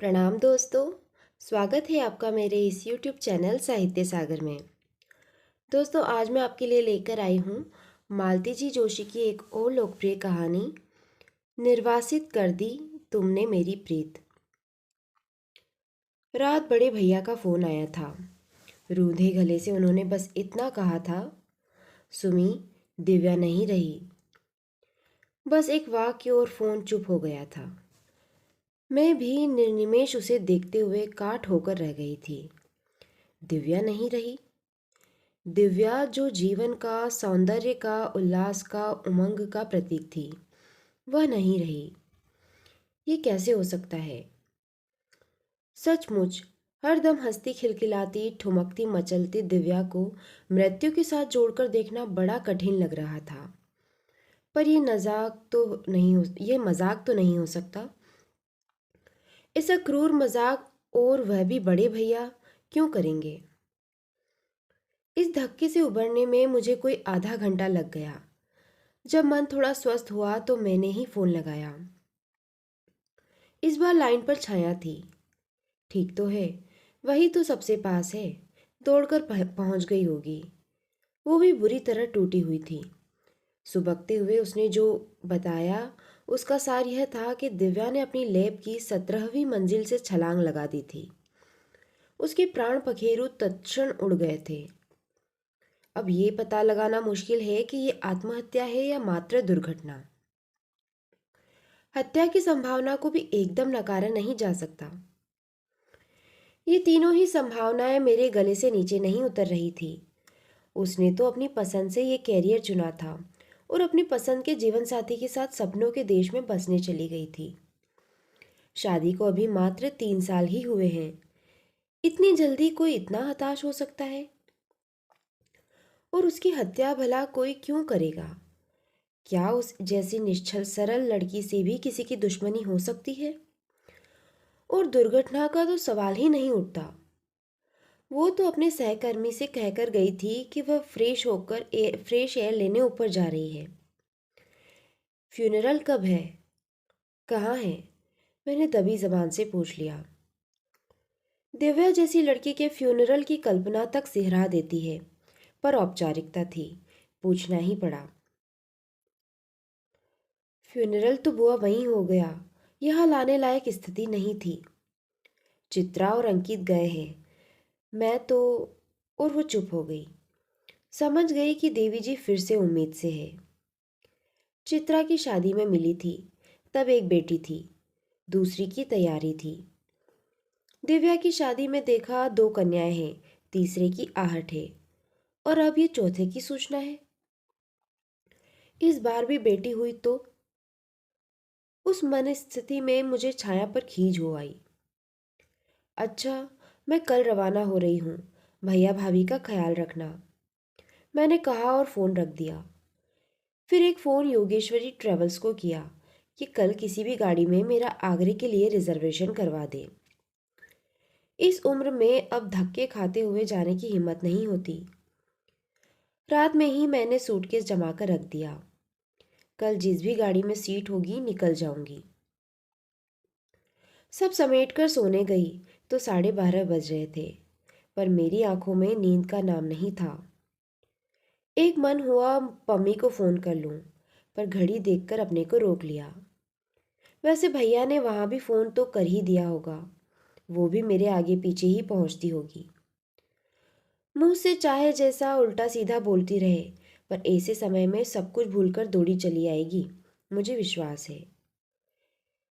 प्रणाम दोस्तों। स्वागत है आपका मेरे इस YouTube चैनल साहित्य सागर में। दोस्तों, आज मैं आपके लिए लेकर आई हूँ मालती जी जोशी की एक और लोकप्रिय कहानी, निर्वासित कर दी तुमने मेरी प्रीत। रात बड़े भैया का फ़ोन आया था। रूंधे गले से उन्होंने बस इतना कहा था, सुमी, दिव्या नहीं रही। बस एक वाक्य और फ़ोन चुप हो गया था। मैं भी निर्निमेष उसे देखते हुए काठ होकर रह गई थी। दिव्या नहीं रही। दिव्या जो जीवन का, सौंदर्य का, उल्लास का, उमंग का प्रतीक थी, वह नहीं रही। ये कैसे हो सकता है? सचमुच हरदम हंसती, खिलखिलाती, ठुमकती, मचलती दिव्या को मृत्यु के साथ जोड़कर देखना बड़ा कठिन लग रहा था। पर ये मजाक तो नहीं हो सकता। ऐसा क्रूर मजाक, और वह भी बड़े भैया, क्यों करेंगे? इस धक्के से उबरने में मुझे कोई आधा घंटा लग गया। जब मन थोड़ा स्वस्थ हुआ तो मैंने ही फोन लगाया। इस बार लाइन पर छाया थी। ठीक तो है, वही तो सबसे पास है। दौड़कर पहुंच गई होगी। वो भी बुरी तरह टूटी हुई थी। सुबकते हुए उसने जो बताया, उसका सार यह था कि दिव्या ने अपनी लैब की 17वीं मंजिल से छलांग लगा दी थी। उसके प्राण पखेरु तत्क्षण उड़ गए थे। अब ये पता लगाना मुश्किल है कि ये आत्महत्या है या मात्र दुर्घटना। हत्या की संभावना को भी एकदम नकारा नहीं जा सकता। ये तीनों ही संभावनाएं मेरे गले से नीचे नहीं उतर रही थी। उसने तो अपनी पसंद से ये कैरियर चुना था और अपनी पसंद के जीवन साथी के साथ सपनों के देश में बसने चली गई थी। शादी को अभी मात्र 3 साल ही हुए हैं। इतनी जल्दी कोई इतना हताश हो सकता है? और उसकी हत्या भला कोई क्यों करेगा? क्या उस जैसी निश्छल सरल लड़की से भी किसी की दुश्मनी हो सकती है? और दुर्घटना का तो सवाल ही नहीं उठता। वो तो अपने सहकर्मी से कहकर गई थी कि वह फ्रेश एयर लेने ऊपर जा रही है। फ्यूनरल कब है? कहाँ है? मैंने दबी जबान से पूछ लिया। दिव्या जैसी लड़की के फ्यूनरल की कल्पना तक सिहरा देती है, पर औपचारिकता थी, पूछना ही पड़ा। फ्यूनरल तो बुआ वहीं हो गया, यहाँ लाने लायक स्थिति नहीं थी। चित्रा और अंकित गए हैं, मैं तो। और वो चुप हो गई। समझ गई कि देवी जी फिर से उम्मीद से है। चित्रा की शादी में मिली थी, तब एक बेटी थी, दूसरी की तैयारी थी। दिव्या की शादी में देखा 2 कन्याएं हैं, तीसरे की आहट है, और अब ये चौथे की सूचना है। इस बार भी बेटी हुई तो? उस मनस्थिति में मुझे छाया पर खींच हो आई। अच्छा, मैं कल रवाना हो रही हूँ, भैया भाभी का ख्याल रखना, मैंने कहा और फोन रख दिया। फिर एक फ़ोन योगेश्वरी ट्रेवल्स को किया कि कल किसी भी गाड़ी में मेरा आगरे के लिए रिजर्वेशन करवा दें। इस उम्र में अब धक्के खाते हुए जाने की हिम्मत नहीं होती। रात में ही मैंने सूटकेस जमा कर रख दिया। कल जिस भी गाड़ी में सीट होगी निकल जाऊंगी। सब समेट कर सोने गई तो 12:30 बज रहे थे, पर मेरी आंखों में नींद का नाम नहीं था। एक मन हुआ पम्मी को फ़ोन कर लूं, पर घड़ी देखकर अपने को रोक लिया। वैसे भैया ने वहां भी फ़ोन तो कर ही दिया होगा, वो भी मेरे आगे पीछे ही पहुंचती होगी। मुंह से चाहे जैसा उल्टा सीधा बोलती रहे, पर ऐसे समय में सब कुछ भूलकर दौड़ी चली आएगी, मुझे विश्वास है।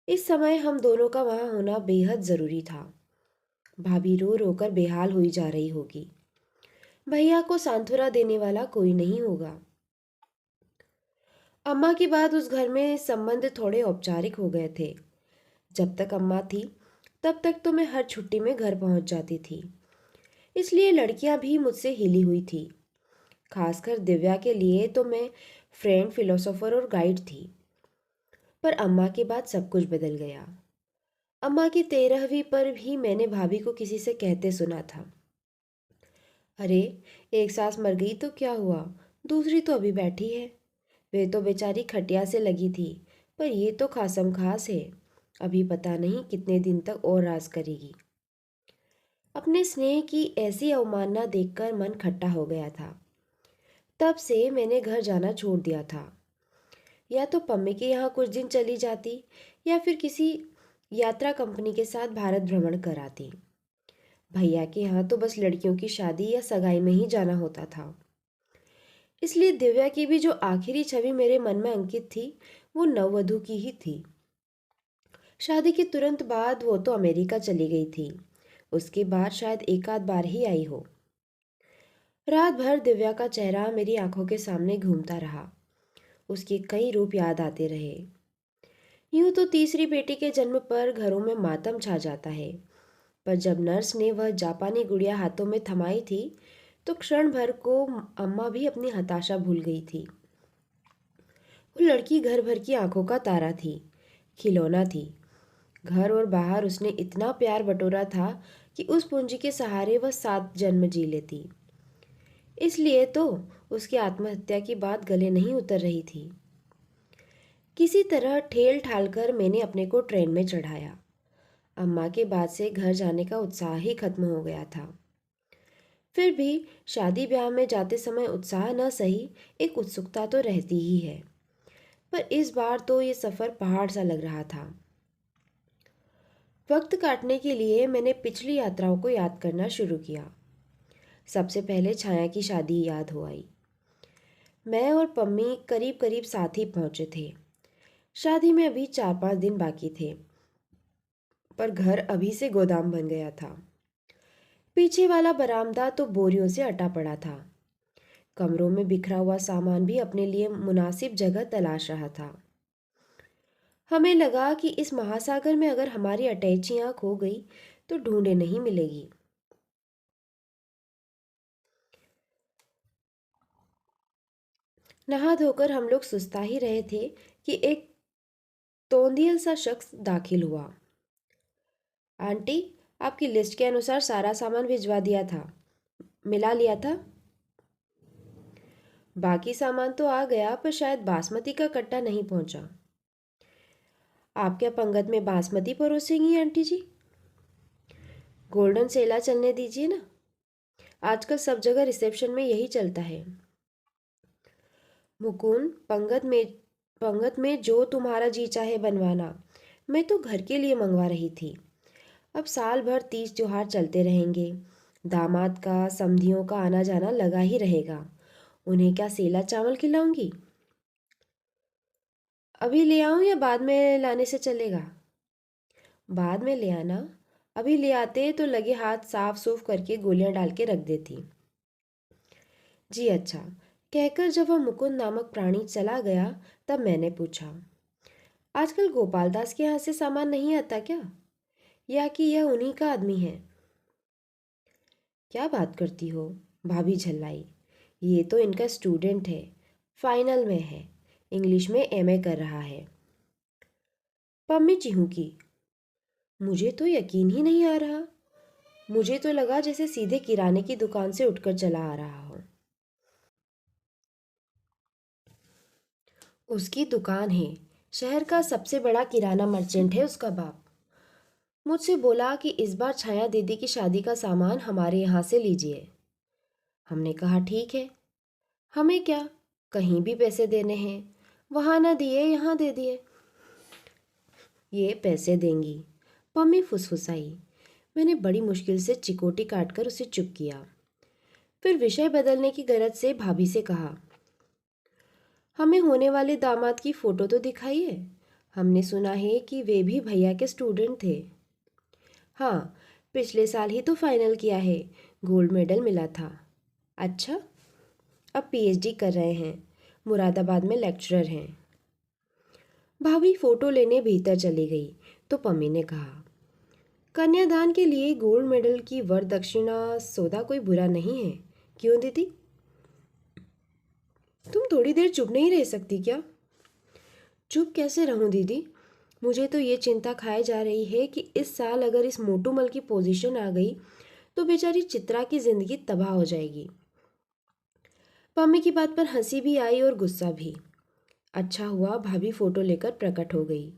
इस समय हम दोनों का वहां होना बेहद ज़रूरी था। भाभी रो रो कर बेहाल हुई जा रही होगी। भैया को सांत्वना देने वाला कोई नहीं होगा। अम्मा के बाद उस घर में संबंध थोड़े औपचारिक हो गए थे। जब तक अम्मा थी, तब तक तो मैं हर छुट्टी में घर पहुंच जाती थी, इसलिए लड़कियां भी मुझसे हिली हुई थी। खासकर दिव्या के लिए तो मैं फ्रेंड, फिलोसोफर और गाइड थी। पर अम्मा के बाद सब कुछ बदल गया। अम्मा की 13वीं पर भी मैंने भाभी को किसी से कहते सुना था, अरे, एक सास मर गई तो क्या हुआ, दूसरी तो अभी बैठी है। वे तो बेचारी खटिया से लगी थी, पर ये तो खासम खास है। अभी पता नहीं कितने दिन तक और राज करेगी। अपने स्नेह की ऐसी अवमानना देखकर मन खट्टा हो गया था। तब से मैंने घर जाना छोड़ दिया था। या तो पम्मी के यहाँ कुछ दिन चली जाती या फिर किसी यात्रा कंपनी के साथ भारत भ्रमण कर आती। भैया के यहाँ तो बस लड़कियों की शादी या सगाई में ही जाना होता था। इसलिए दिव्या की भी जो आखिरी छवि मेरे मन में अंकित थी वो नववधु की ही थी। शादी के तुरंत बाद वो तो अमेरिका चली गई थी। उसके बाद शायद एक आध बार ही आई हो। रात भर दिव्या का चेहरा मेरी आंखों के सामने घूमता रहा। उसके कई रूप याद आते रहे। यूं तो तीसरी बेटी के जन्म पर घरों में मातम छा जाता है, पर जब नर्स ने वह जापानी गुड़िया हाथों में थमाई थी तो क्षण भर को अम्मा भी अपनी हताशा भूल गई थी। वो लड़की घर भर की आंखों का तारा थी, खिलौना थी। घर और बाहर उसने इतना प्यार बटोरा था कि उस पूंजी के सहारे वह 7 जन्म जी लेती। इसलिए तो उसकी आत्महत्या की बात गले नहीं उतर रही थी। किसी तरह ठेल ठाल कर मैंने अपने को ट्रेन में चढ़ाया। अम्मा के बाद से घर जाने का उत्साह ही खत्म हो गया था। फिर भी शादी ब्याह में जाते समय उत्साह न सही, एक उत्सुकता तो रहती ही है। पर इस बार तो ये सफ़र पहाड़ सा लग रहा था। वक्त काटने के लिए मैंने पिछली यात्राओं को याद करना शुरू किया। सबसे पहले छाया की शादी याद हो आई। मैं और पम्मी करीब करीब साथ ही पहुंचे थे। शादी में अभी 4-5 दिन बाकी थे, पर घर अभी से गोदाम बन गया था। पीछे वाला बरामदा तो बोरियों से अटा पड़ा था। कमरों में बिखरा हुआ सामान भी अपने लिए मुनासिब जगह तलाश रहा था। हमें लगा कि इस महासागर में अगर हमारी अटैचियां खो गई तो ढूंढे नहीं मिलेगी। नहा धोकर हम लोग सुस्ता ही रहे थे कि एक तोंदियल सा शख्स दाखिल हुआ। आंटी, आपकी लिस्ट के अनुसार सारा सामान भिजवा दिया था, मिला लिया था। बाकी सामान तो आ गया, पर शायद बासमती का कट्टा नहीं पहुंचा। आप क्या पंगत में बासमती परोसेंगी आंटी जी? गोल्डन सेला चलने दीजिए ना, आजकल सब जगह रिसेप्शन में यही चलता है। मुकुंद, पंगत में जो तुम्हारा जी चाहे बनवाना। मैं तो घर के लिए मंगवा रही थी। अब साल भर तीज त्योहार चलते रहेंगे। दामाद का समधियों का आना जाना लगा ही रहेगा। उन्हें क्या सेला चावल खिलाऊंगी? अभी ले आऊं या बाद में लाने से चलेगा? बाद में ले आना। अभी ले आते तो लगे हाथ साफ सूफ करके गोलियां डाल के रख देती। जी अच्छा, कहकर जब वह मुकुंद नामक प्राणी चला गया, तब मैंने पूछा, आजकल गोपाल दास के यहाँ से सामान नहीं आता क्या, या कि यह उन्हीं का आदमी है? क्या बात करती हो? भाभी झल्लाई। ये तो इनका स्टूडेंट है, फाइनल में है, इंग्लिश में एमए कर रहा है। पम्मी चिहुकी। मुझे तो यकीन ही नहीं आ रहा। मुझे तो लगा जैसे सीधे किराने की दुकान से उठकर चला आ रहा हो। उसकी दुकान है, शहर का सबसे बड़ा किराना मर्चेंट है उसका बाप। मुझसे बोला कि इस बार छाया दीदी की शादी का सामान हमारे यहाँ से लीजिए। हमने कहा ठीक है, हमें क्या, कहीं भी पैसे देने हैं, वहाँ ना दिए यहाँ दे दिए। ये पैसे देंगी, पम्मी फुसफुसाई। मैंने बड़ी मुश्किल से चिकोटी काटकर उसे चुप किया। फिर विषय बदलने की गरज से भाभी से कहा, हमें होने वाले दामाद की फोटो तो दिखाइए। हमने सुना है कि वे भी भैया के स्टूडेंट थे। हाँ, पिछले साल ही तो फाइनल किया है, गोल्ड मेडल मिला था। अच्छा, अब पीएचडी कर रहे हैं, मुरादाबाद में लेक्चरर हैं। भाभी फोटो लेने भीतर चली गई तो पम्मी ने कहा, कन्यादान के लिए गोल्ड मेडल की वर दक्षिणा सौदा कोई बुरा नहीं है, क्यों दीदी? तुम थोड़ी देर चुप नहीं रह सकती क्या? चुप कैसे रहूं दीदी? मुझे तो ये चिंता खाए जा रही है कि इस साल अगर इस मोटूमल की पोजीशन आ गई तो बेचारी चित्रा की जिंदगी तबाह हो जाएगी। पम्मी की बात पर हंसी भी आई और गुस्सा भी। अच्छा हुआ भाभी फोटो लेकर प्रकट हो गई।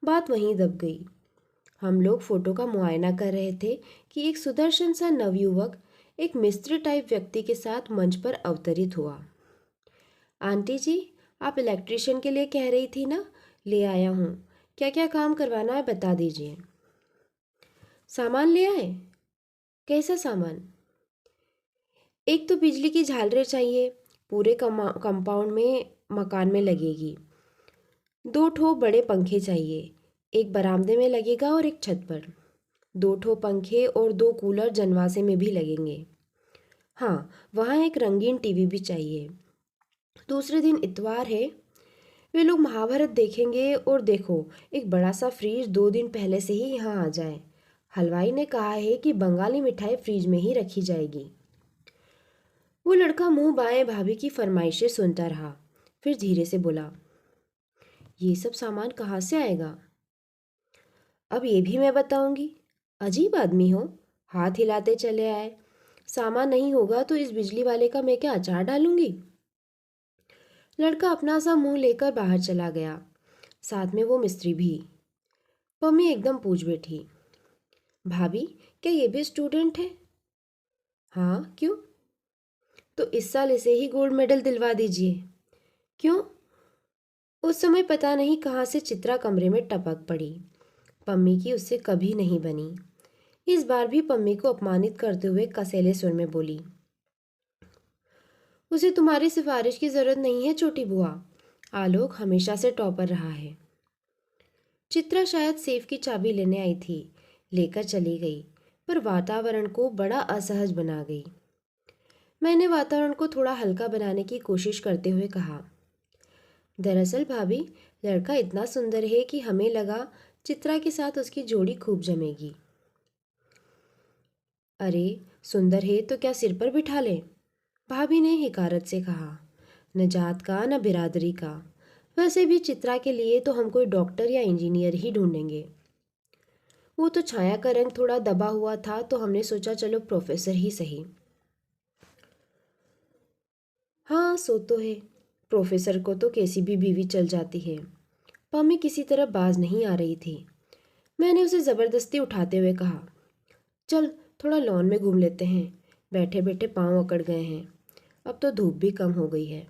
बात वहीं दब गई। हम लोग फोटो का मुआयना कर रहे थे कि एक सुदर्शन सा नवयुवक एक मिस्त्री टाइप व्यक्ति के साथ मंच पर अवतरित हुआ। आंटी जी, आप इलेक्ट्रिशियन के लिए कह रही थी ना? ले आया हूँ। क्या क्या काम करवाना है बता दीजिए। सामान ले आए? कैसा सामान? एक तो बिजली की झालरें चाहिए, पूरे कंपाउंड में मकान में लगेगी। 2 ठो बड़े पंखे चाहिए, एक बरामदे में लगेगा और एक छत पर। 2 ठो पंखे और 2 कूलर जनवासे में भी लगेंगे। हाँ, वहाँ एक रंगीन टीवी भी चाहिए। दूसरे दिन इतवार है, वे लोग महाभारत देखेंगे और देखो, एक बड़ा सा फ्रिज 2 दिन पहले से ही यहाँ आ जाए। हलवाई ने कहा है कि बंगाली मिठाई फ्रिज में ही रखी जाएगी। वो लड़का मुंह बाएं भाभी की फरमाइशें सुनता रहा, फिर धीरे से बोला, ये सब सामान कहाँ से आएगा? अब ये भी मैं बताऊंगी। अजीब आदमी हो, हाथ हिलाते चले आए। सामान नहीं होगा तो इस बिजली वाले का मैं क्या अचार डालूंगी? लड़का अपना सा मुंह लेकर बाहर चला गया, साथ में वो मिस्त्री भी। पम्मी एकदम पूछ बैठी, भाभी क्या ये भी स्टूडेंट है? हाँ, क्यों? तो इस साल इसे ही गोल्ड मेडल दिलवा दीजिए। क्यों? उस समय पता नहीं कहाँ से चित्रा कमरे में टपक पड़ी। पम्मी की उससे कभी नहीं बनी। इस बार भी पम्मी को अपमानित करते हुए कसेले सुर में बोली, उसे तुम्हारी सिफारिश की जरूरत नहीं है छोटी बुआ। आलोक हमेशा से टॉपर रहा है। चित्रा शायद सेफ की चाबी लेने आई थी, लेकर चली गई, पर वातावरण को बड़ा असहज बना गई। मैंने वातावरण को थोड़ा हल्का बनाने की कोशिश करते हुए कहा, दरअसल भाभी, लड़का इतना सुंदर है कि हमें लगा चित्रा के साथ उसकी जोड़ी खूब जमेगी। अरे, सुंदर है तो क्या सिर पर बिठा लें? भाभी ने हिकारत से कहा, न जात का न बिरादरी का। वैसे भी चित्रा के लिए तो हम कोई डॉक्टर या इंजीनियर ही ढूंढेंगे। वो तो छाया का रंग थोड़ा दबा हुआ था तो हमने सोचा चलो प्रोफेसर ही सही। हाँ, सो तो है। प्रोफेसर को तो कैसी भी बीवी चल जाती है। पम्मी किसी तरह बाज नहीं आ रही थी। मैंने उसे ज़बरदस्ती उठाते हुए कहा, चल थोड़ा लॉन में घूम लेते हैं। बैठे बैठे पाँव अकड़ गए हैं। अब तो धूप भी कम हो गई है।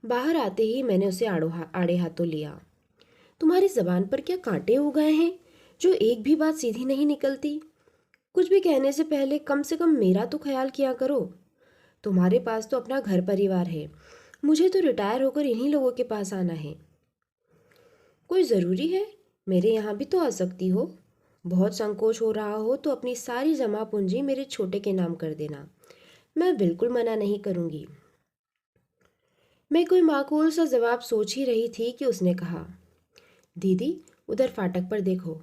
बाहर आते ही मैंने उसे आड़े हाथों लिया। तुम्हारी जबान पर क्या कांटे हो गए हैं जो एक भी बात सीधी नहीं निकलती? कुछ भी कहने से कम मेरा तो ख्याल किया करो। तुम्हारे पास तो अपना घर परिवार है, मुझे तो रिटायर होकर इन्हीं लोगों के पास आना है। कोई ज़रूरी है? मेरे यहाँ भी तो आ सकती हो। बहुत संकोच हो रहा हो तो अपनी सारी जमा पूंजी मेरे छोटे के नाम कर देना, मैं बिल्कुल मना नहीं करूँगी। मैं कोई माकूल सा जवाब सोच ही रही थी कि उसने कहा, दीदी उधर फाटक पर देखो।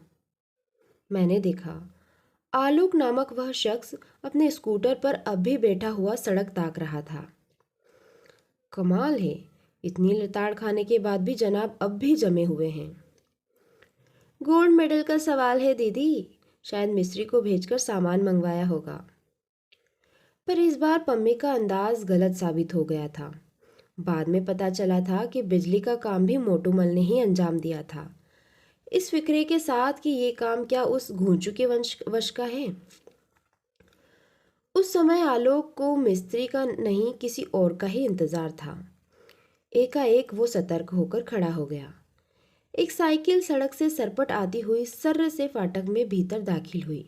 मैंने देखा। आलोक नामक वह शख्स अपने स्कूटर पर अब भी बैठा हुआ सड़क ताक रहा था। कमाल है, इतनी लताड़ खाने के बाद भी जनाब अब भी जमे हुए हैं। गोल्ड मेडल का सवाल है दीदी, शायद मिस्त्री को भेजकर सामान मंगवाया होगा। पर इस बार पम्मी का अंदाज गलत साबित हो गया था। बाद में पता चला था कि बिजली का काम भी मोटूमल ने ही अंजाम दिया था, इस फिक्रे के साथ कि ये काम क्या उस घूंचू के वश का है। उस समय आलोक को मिस्त्री का नहीं किसी और का ही इंतजार था। एकाएक वो सतर्क होकर खड़ा हो गया। एक साइकिल सड़क से सरपट आती हुई सर्र से फाटक में भीतर दाखिल हुई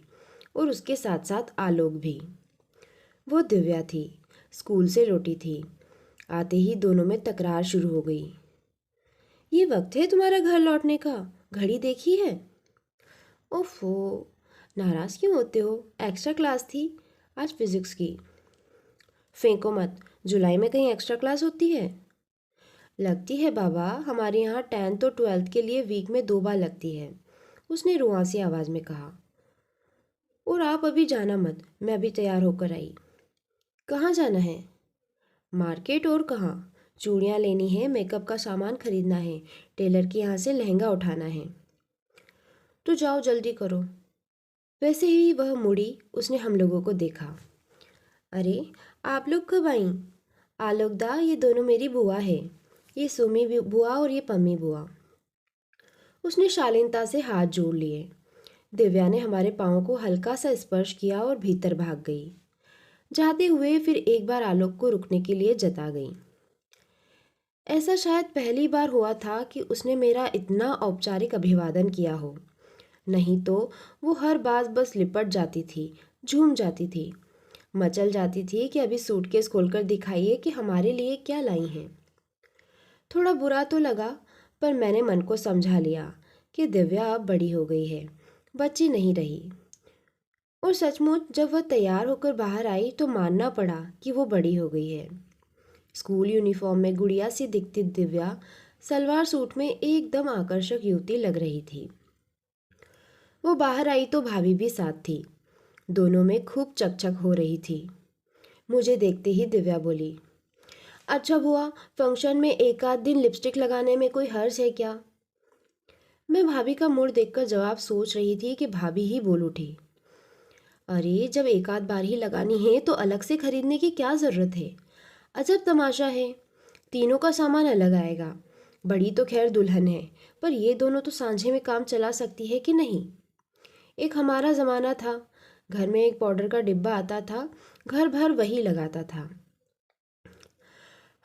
और उसके साथ साथ आलोक भी। वो दिव्या थी, स्कूल से लौटी थी। आते ही दोनों में तकरार शुरू हो गई। ये वक्त है तुम्हारा घर लौटने का? घड़ी देखी है? ओफो, नाराज क्यों होते हो? एक्स्ट्रा क्लास थी आज फिजिक्स की। फेंको मत, जुलाई में कहीं एक्स्ट्रा क्लास होती है? लगती है बाबा, हमारे यहाँ 10th और 12th के लिए वीक में 2 बार लगती है, उसने रुआसी आवाज़ में कहा। और आप अभी जाना मत, मैं अभी तैयार होकर आई। कहाँ जाना है? मार्केट, और कहाँ? चूड़ियाँ लेनी है, मेकअप का सामान खरीदना है, टेलर के यहाँ से लहंगा उठाना है। तो जाओ जल्दी करो। वैसे ही वह मुड़ी, उसने हम लोगों को देखा। अरे, आप लोग कब आई? आलोकदा, ये दोनों मेरी बुआ है। ये सुमी बुआ और ये पम्मी बुआ। उसने शालीनता से हाथ जोड़ लिए। दिव्या ने हमारे पाँव को हल्का सा स्पर्श किया और भीतर भाग गई। जाते हुए फिर एक बार आलोक को रुकने के लिए जता गई। ऐसा शायद पहली बार हुआ था कि उसने मेरा इतना औपचारिक अभिवादन किया हो। नहीं तो वो हर बार बस लिपट जाती थी, झूम जाती थी, मचल जाती थी कि अभी सूटकेस खोलकर दिखाइए कि हमारे लिए क्या लाई हैं। थोड़ा बुरा तो लगा, पर मैंने मन को समझा लिया कि दिव्या अब बड़ी हो गई है, बच्ची नहीं रही। और सचमुच जब वह तैयार होकर बाहर आई तो मानना पड़ा कि वो बड़ी हो गई है। स्कूल यूनिफॉर्म में गुड़िया सी दिखती दिव्या सलवार सूट में एकदम आकर्षक युवती लग रही थी। वो बाहर आई तो भाभी भी साथ थी। दोनों में खूब चकचक हो रही थी। मुझे देखते ही दिव्या बोली, अच्छा बुआ, फंक्शन में एक आध दिन लिपस्टिक लगाने में कोई हर्ज है क्या? मैं भाभी का मुड़ देखकर जवाब सोच रही थी कि भाभी ही बोल उठी, अरे जब एक आध बार ही लगानी है तो अलग से खरीदने की क्या ज़रूरत है? अजब तमाशा है, तीनों का सामान अलग आएगा। बड़ी तो खैर दुल्हन है, पर ये दोनों तो सांझे में काम चला सकती है कि नहीं? एक हमारा ज़माना था, घर में एक पाउडर का डिब्बा आता था, घर भर वही लगाता था।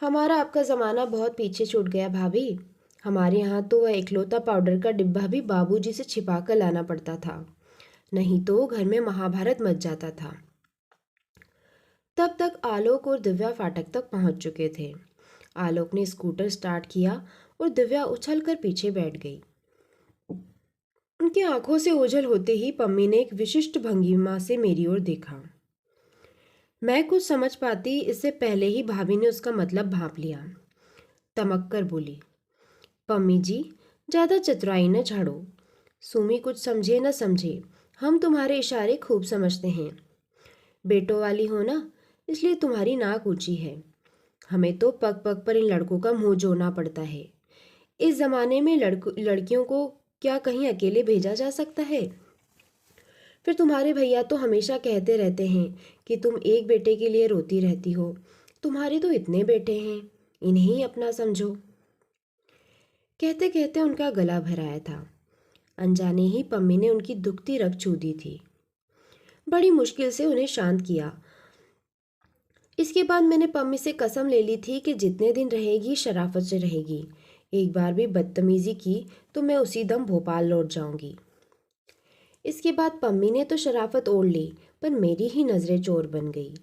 हमारा आपका ज़माना बहुत पीछे छूट गया भाभी। हमारे यहाँ तो वह इकलौता पाउडर का डिब्बा भी बाबूजी से छिपा कर लाना पड़ता था, नहीं तो घर में महाभारत मच जाता था। तब तक आलोक और दिव्या फाटक तक पहुंच चुके थे। आलोक ने स्कूटर स्टार्ट किया और दिव्या उछलकर पीछे बैठ गई। उनकी आंखों से ओझल होते ही पम्मी ने एक विशिष्ट भंगिमा से मेरी ओर देखा। मैं कुछ समझ पाती इससे पहले ही भाभी ने उसका मतलब भांप लिया। तमक कर बोली, पम्मी जी, ज़्यादा चतुराई न झाड़ो। सुमी कुछ समझे न समझे, हम तुम्हारे इशारे खूब समझते हैं। बेटों वाली हो ना, इसलिए तुम्हारी नाक ऊंची है। हमें तो पग पग पर इन लड़कों का मुंह जोड़ना पड़ता है। इस जमाने में लड़कियों को क्या कहीं अकेले भेजा जा सकता है? फिर तुम्हारे भैया तो हमेशा कहते रहते हैं कि तुम एक बेटे के लिए रोती रहती हो। तुम्हारे तो इतने बेटे हैं, इन्हें ही अपना समझो। कहते कहते उनका गला भर आया था। अनजाने ही पम्मी ने उनकी दुखती रग छू दी थी। बड़ी मुश्किल से उन्हें शांत किया। इसके बाद मैंने पम्मी से कसम ले ली थी कि जितने दिन रहेगी शराफत से रहेगी। एक बार भी बदतमीजी की तो मैं उसी दम भोपाल लौट जाऊंगी। इसके बाद पम्मी ने तो शराफत ओढ़ ली, पर मेरी ही नज़रें चोर बन गई।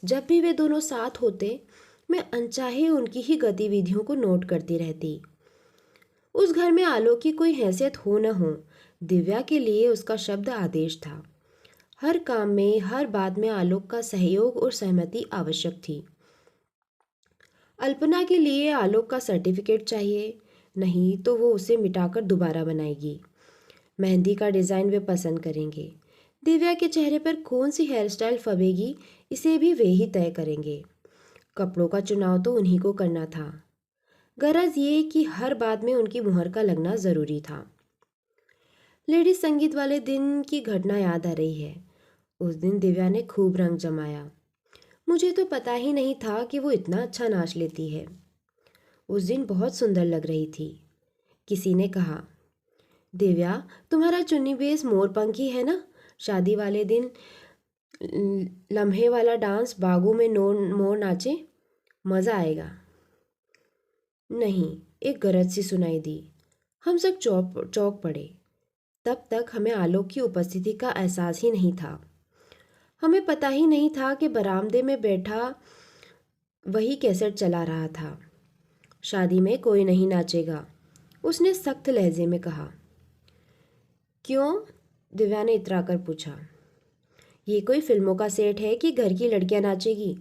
जब भी वे दोनों साथ होते, मैं अनचाहे उनकी ही गतिविधियों को नोट करती रहती। उस घर में आलोक की कोई हैसियत हो न हो, दिव्या के लिए उसका शब्द आदेश था। हर काम में, हर बात में आलोक का सहयोग और सहमति आवश्यक थी। अल्पना के लिए आलोक का सर्टिफिकेट चाहिए, नहीं तो वो उसे मिटाकर दोबारा बनाएगी। मेहंदी का डिज़ाइन वे पसंद करेंगे। दिव्या के चेहरे पर कौन सी हेयर स्टाइल फबेगी, इसे भी वे ही तय करेंगे। कपड़ों का चुनाव तो उन्हीं को करना था। गरज ये कि हर बात में उनकी मुहर का लगना ज़रूरी था। लेडीज संगीत वाले दिन की घटना याद आ रही है। उस दिन दिव्या ने खूब रंग जमाया। मुझे तो पता ही नहीं था कि वो इतना अच्छा नाच लेती है। उस दिन बहुत सुंदर लग रही थी। किसी ने कहा, दिव्या, तुम्हारा चुन्नी बेस मोरपंखी है ना? शादी वाले दिन लम्हे वाला डांस बागों में मोर नाचे, मज़ा आएगा। नहीं, एक गरज सी सुनाई दी। हम सब चौंक पड़े। तब तक हमें आलोक की उपस्थिति का एहसास ही नहीं था। हमें पता ही नहीं था कि बरामदे में बैठा वही कैसेट चला रहा था। शादी में कोई नहीं नाचेगा, उसने सख्त लहजे में कहा। क्यों? दिव्या ने इतराकर पूछा। ये कोई फिल्मों का सेट है कि घर की लड़कियां नाचेगी?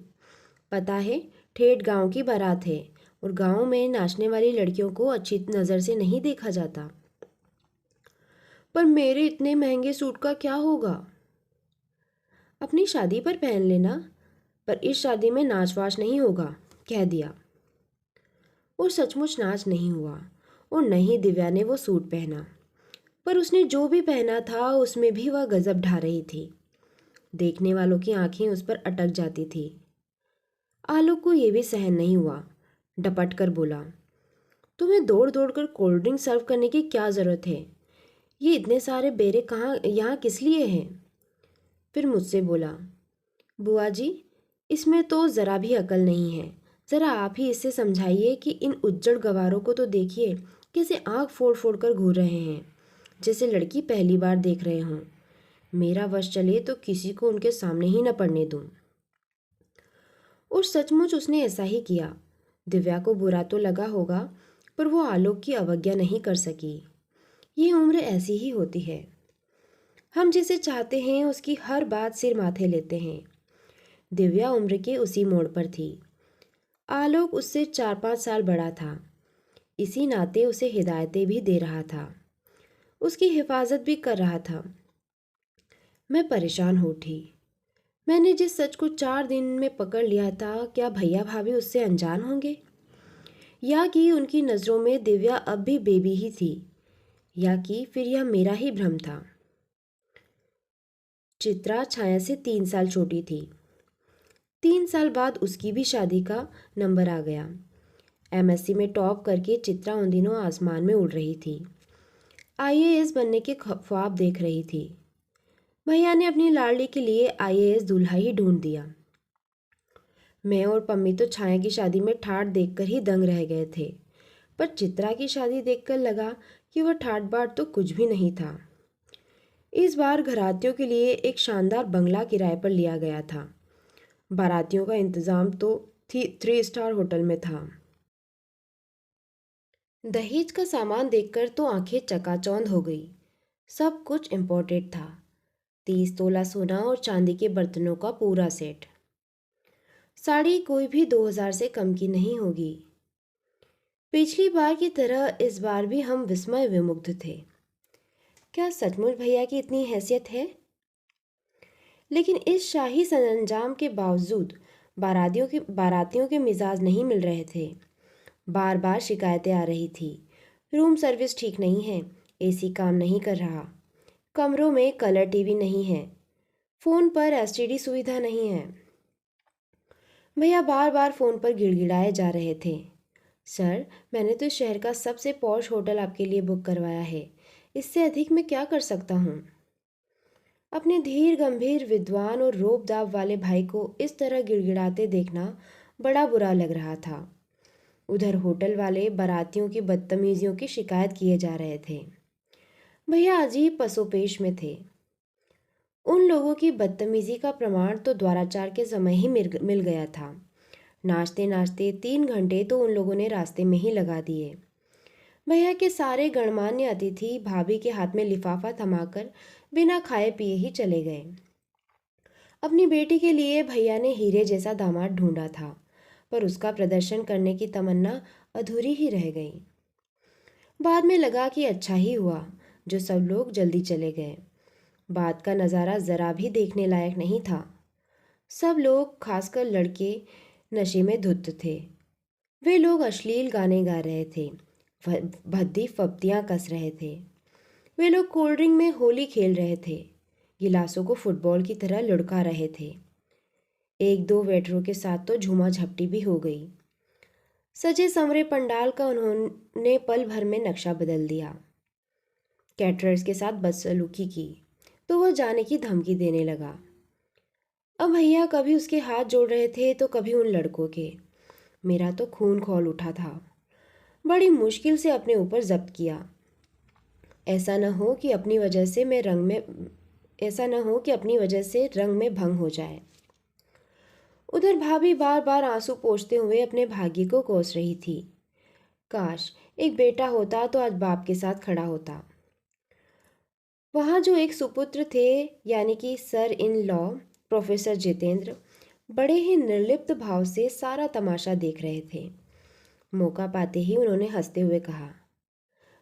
पता है, ठेठ गांव की बारात है और गांव में नाचने वाली लड़कियों को अच्छी नज़र से नहीं देखा जाता। पर मेरे इतने महंगे सूट का क्या होगा? अपनी शादी पर पहन लेना, पर इस शादी में नाच वाच नहीं होगा, कह दिया। और सचमुच नाच नहीं हुआ और न ही दिव्या ने वो सूट पहना। पर उसने जो भी पहना था उसमें भी वह गजब ढा रही थी। देखने वालों की आंखें उस पर अटक जाती थी। आलोक को यह भी सहन नहीं हुआ, डपट कर बोला, तुम्हें दौड़ दौड़ कर कोल्ड ड्रिंक सर्व करने की क्या ज़रूरत है? ये इतने सारे बेरे कहाँ यहाँ किस लिए हैं? फिर मुझसे बोला, बुआ जी, इसमें तो ज़रा भी अकल नहीं है। ज़रा आप ही इससे समझाइए कि इन उज्जड़ गवारों को तो देखिए, कैसे आँख फोड़ फोड़ कर घूर रहे हैं, जैसे लड़की पहली बार देख रहे हों। मेरा वश चले तो किसी को उनके सामने ही न पड़ने दूं। और सचमुच उसने ऐसा ही किया। दिव्या को बुरा तो लगा होगा, पर वो आलोक की अवज्ञा नहीं कर सकी। ये उम्र ऐसी ही होती है, हम जिसे चाहते हैं उसकी हर बात सिर माथे लेते हैं। दिव्या उम्र के उसी मोड़ पर थी। आलोक उससे 4-5 साल बड़ा था, इसी नाते उसे हिदायतें भी दे रहा था, उसकी हिफाजत भी कर रहा था। मैं परेशान हो उठी। मैंने जिस सच को 4 दिन में पकड़ लिया था, क्या भैया भाभी उससे अनजान होंगे? या कि उनकी नज़रों में दिव्या अब भी बेबी ही थी? या कि फिर यह मेरा ही भ्रम था? चित्रा छाया से 3 साल छोटी थी। 3 साल बाद उसकी भी शादी का नंबर आ गया। एमएससी में टॉप करके चित्रा उन दिनों आसमान में उड़ रही थी। आईएएस बनने के ख्वाब देख रही थी। भैया ने अपनी लाडली के लिए आईएएस दूल्हा ही ढूंढ दिया। मैं और पम्मी तो छाया की शादी में ठाठ देखकर ही दंग रह गए थे, पर चित्रा की शादी देखकर लगा कि वह ठाठ बाट तो कुछ भी नहीं था। इस बार घरातियों के लिए एक शानदार बंगला किराए पर लिया गया था। बारातियों का इंतज़ाम तो 3 स्टार होटल में था। दहेज का सामान देखकर तो आंखें चकाचौंध हो गई। सब कुछ इम्पोर्टेड था। 30 तोला सोना और चांदी के बर्तनों का पूरा सेट। साड़ी कोई भी 2000 से कम की नहीं होगी। पिछली बार की तरह इस बार भी हम विस्मय विमुग्ध थे। क्या सचमुच भैया की इतनी हैसियत है? लेकिन इस शाही सरंजाम के बावजूद बारातियों के मिजाज नहीं मिल रहे थे। बार बार शिकायतें आ रही थी। रूम सर्विस ठीक नहीं है, एसी काम नहीं कर रहा, कमरों में कलर टीवी नहीं है, फ़ोन पर एसटीडी सुविधा नहीं है। भैया बार बार फ़ोन पर गिड़गिड़ाए जा रहे थे। सर, मैंने तो शहर का सबसे पॉश होटल आपके लिए बुक करवाया है, इससे अधिक मैं क्या कर सकता हूँ? अपने धीर गंभीर विद्वान और रोब दाब वाले भाई को इस तरह गिड़गिड़ाते देखना बड़ा बुरा लग रहा था। उधर होटल वाले बारातियों की बदतमीजियों की शिकायत किए जा रहे थे। भैया अजीब पसोपेश में थे। उन लोगों की बदतमीजी का प्रमाण तो द्वाराचार के समय ही मिल गया था। नाचते नाचते 3 घंटे तो उन लोगों ने रास्ते में ही लगा दिए। भैया के सारे गणमान्य अतिथि भाभी के हाथ में लिफाफा थमाकर बिना खाए पिए ही चले गए। अपनी बेटी के लिए भैया ने हीरे जैसा दामाद ढूंढा था, पर उसका प्रदर्शन करने की तमन्ना अधूरी ही रह गई। बाद में लगा कि अच्छा ही हुआ जो सब लोग जल्दी चले गए। बात का नज़ारा ज़रा भी देखने लायक नहीं था। सब लोग, खासकर लड़के, नशे में धुत थे। वे लोग अश्लील गाने गा रहे थे, भद्दी फब्तियाँ कस रहे थे। वे लोग कोल्ड ड्रिंक में होली खेल रहे थे, गिलासों को फुटबॉल की तरह लुढ़का रहे थे। एक दो वेटरों के साथ तो झूमा झपटी भी हो गई। सजे संवरे पंडाल का उन्होंने पल भर में नक्शा बदल दिया। कैटरर्स के साथ बदसलूकी की तो वह जाने की धमकी देने लगा। अब भैया कभी उसके हाथ जोड़ रहे थे तो कभी उन लड़कों के। मेरा तो खून खौल उठा था। बड़ी मुश्किल से अपने ऊपर जब्त किया। ऐसा न हो कि अपनी वजह से रंग में भंग हो जाए। उधर भाभी बार बार आंसू पोंछते हुए अपने भाग्य को कोस रही थी। काश एक बेटा होता तो आज बाप के साथ खड़ा होता। वहाँ जो एक सुपुत्र थे, यानी कि sir in law professor Jitendra, बड़े ही निर्लिप्त भाव से सारा तमाशा देख रहे थे। मौका पाते ही उन्होंने हंसते हुए कहा,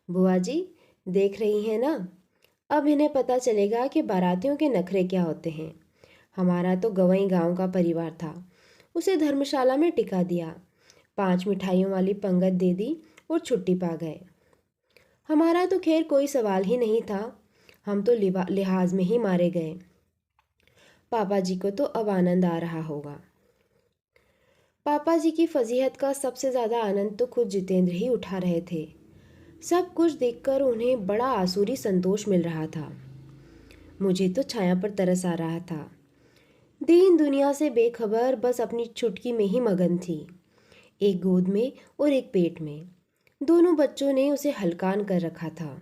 बुआ जी, देख रही हैं ना, अब इन्हें पता चलेगा कि बारातियों के नखरे क्या होते हैं। हमारा तो गवई गांव का परिवार था, उसे धर्मशाला में टिका दिया, 5 मिठाइयों वाली पंगत दे दी और छुट्टी पा गए। हमारा तो खैर कोई सवाल ही नहीं था, हम तो लिहाज में ही मारे गए। पापा जी को तो अब आनंद आ रहा होगा। पापा जी की फजीहत का सबसे ज़्यादा आनंद तो खुद जितेंद्र ही उठा रहे थे। सब कुछ देखकर उन्हें बड़ा आसुरी संतोष मिल रहा था। मुझे तो छाया पर तरस आ रहा था। दीन दुनिया से बेखबर बस अपनी चुटकी में ही मगन थी। एक गोद में और एक पेट में। दोनों बच्चों ने उसे हलकान कर रखा था।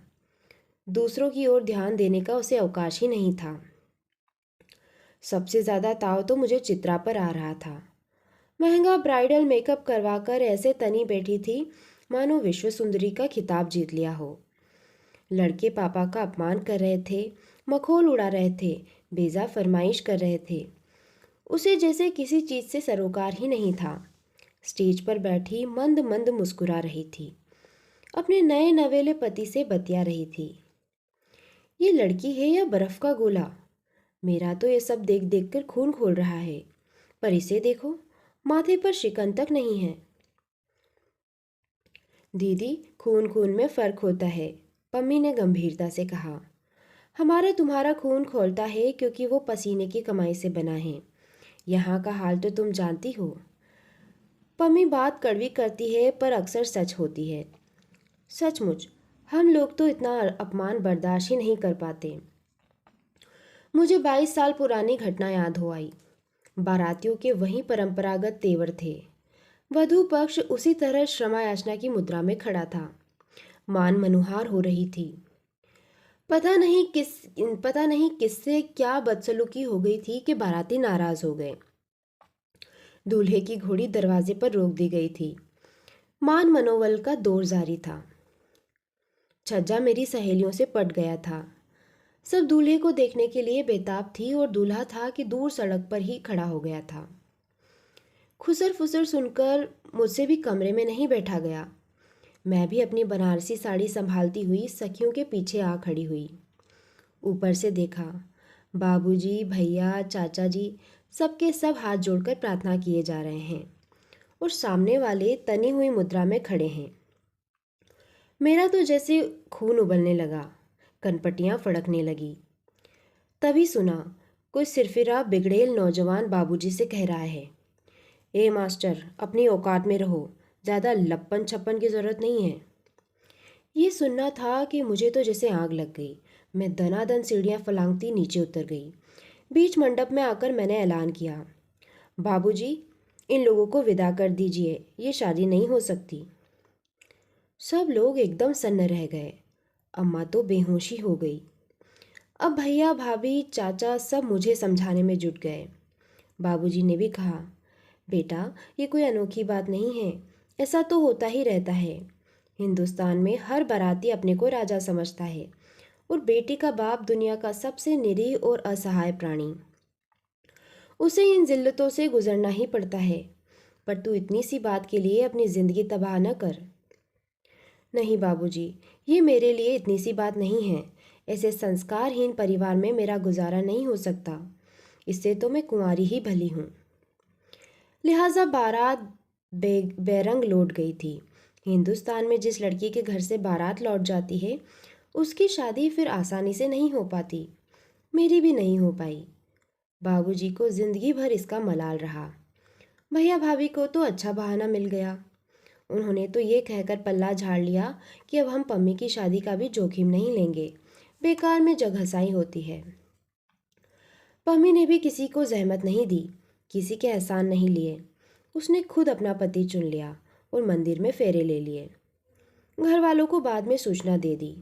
दूसरों की ओर ध्यान देने का उसे अवकाश ही नहीं था। सबसे ज़्यादा ताव तो मुझे चित्रा पर आ रहा था। महंगा ब्राइडल मेकअप करवाकर ऐसे तनी बैठी थी मानो विश्व सुंदरी का खिताब जीत लिया हो। लड़के पापा का अपमान कर रहे थे, मखौल उड़ा रहे थे, बेजा फरमाइश कर रहे थे। उसे जैसे किसी चीज़ से सरोकार ही नहीं था। स्टेज पर बैठी मंद मंद मुस्कुरा रही थी। अपने नए नवेले पति से बतिया रही थी। ये लड़की है या बर्फ का गोला? मेरा तो ये सब देख देख कर खून खोल रहा है। पर इसे देखो, माथे पर शिकन तक नहीं है। दीदी, खून खून में फर्क होता है, पम्मी ने गंभीरता से कहा। हमारा तुम्हारा खून खोलता है क्योंकि वो पसीने की कमाई से बना है। यहाँ का हाल तो तुम जानती हो। पम्मी बात कड़वी करती है पर अक्सर सच होती है। सचमुच हम लोग तो इतना अपमान बर्दाश्त ही नहीं कर पाते। मुझे 22 साल पुरानी घटना याद हो आई। बारातियों के वही परंपरागत तेवर थे। वधू पक्ष उसी तरह क्षमा याचना की मुद्रा में खड़ा था। मान मनुहार हो रही थी। पता नहीं किससे क्या बदसलूकी हो गई थी कि बाराती नाराज हो गए। दूल्हे की घोड़ी दरवाजे पर रोक दी गई थी। मान मनोवल का दौर जारी था। छज्जा मेरी सहेलियों से पट गया था। सब दूल्हे को देखने के लिए बेताब थी और दूल्हा था कि दूर सड़क पर ही खड़ा हो गया था। खुसर फुसर सुनकर मुझसे भी कमरे में नहीं बैठा गया। मैं भी अपनी बनारसी साड़ी संभालती हुई सखियों के पीछे आ खड़ी हुई। ऊपर से देखा, बाबूजी, भैया, चाचा जी सबके सब हाथ जोड़कर प्रार्थना किए जा रहे हैं और सामने वाले तनी हुई मुद्रा में खड़े हैं। मेरा तो जैसे खून उबलने लगा, कनपटियां फड़कने लगी। तभी सुना, कोई सिरफिरा बिगड़ेल नौजवान बाबूजी से कह रहा है, ए मास्टर, अपनी औकात में रहो, ज़्यादा लप्पन छप्पन की ज़रूरत नहीं है। ये सुनना था कि मुझे तो जैसे आग लग गई। मैं दनादन सीढ़ियाँ फलांगती नीचे उतर गई। बीच मंडप में आकर मैंने ऐलान किया, बाबूजी, इन लोगों को विदा कर दीजिए, ये शादी नहीं हो सकती। सब लोग एकदम सन्न रह गए। अम्मा तो बेहोशी हो गई। अब भैया, भाभी, चाचा सब मुझे समझाने में जुट गए। बाबूजी ने भी कहा, बेटा, ये कोई अनोखी बात नहीं है, ऐसा तो होता ही रहता है। हिंदुस्तान में हर बाराती अपने को राजा समझता है और बेटी का बाप दुनिया का सबसे निरीह और असहाय प्राणी। उसे इन जिल्लतों से गुजरना ही पड़ता है। पर तू इतनी सी बात के लिए अपनी जिंदगी तबाह न कर। नहीं बाबूजी, ये मेरे लिए इतनी सी बात नहीं है। ऐसे संस्कारहीन परिवार में मेरा गुजारा नहीं हो सकता। इससे तो मैं कुंवारी ही भली हूँ। लिहाजा बारात बेरंग लौट गई थी। हिंदुस्तान में जिस लड़की के घर से बारात लौट जाती है, उसकी शादी फिर आसानी से नहीं हो पाती। मेरी भी नहीं हो पाई। बाबूजी को जिंदगी भर इसका मलाल रहा। भैया भाभी को तो अच्छा बहाना मिल गया। उन्होंने तो ये कहकर पल्ला झाड़ लिया कि अब हम पम्मी की शादी का भी जोखिम नहीं लेंगे, बेकार में जगहसाई होती है। पम्मी ने भी किसी को जहमत नहीं दी, किसी के एहसान नहीं लिए। उसने खुद अपना पति चुन लिया और मंदिर में फेरे ले लिए। घर वालों को बाद में सूचना दे दी।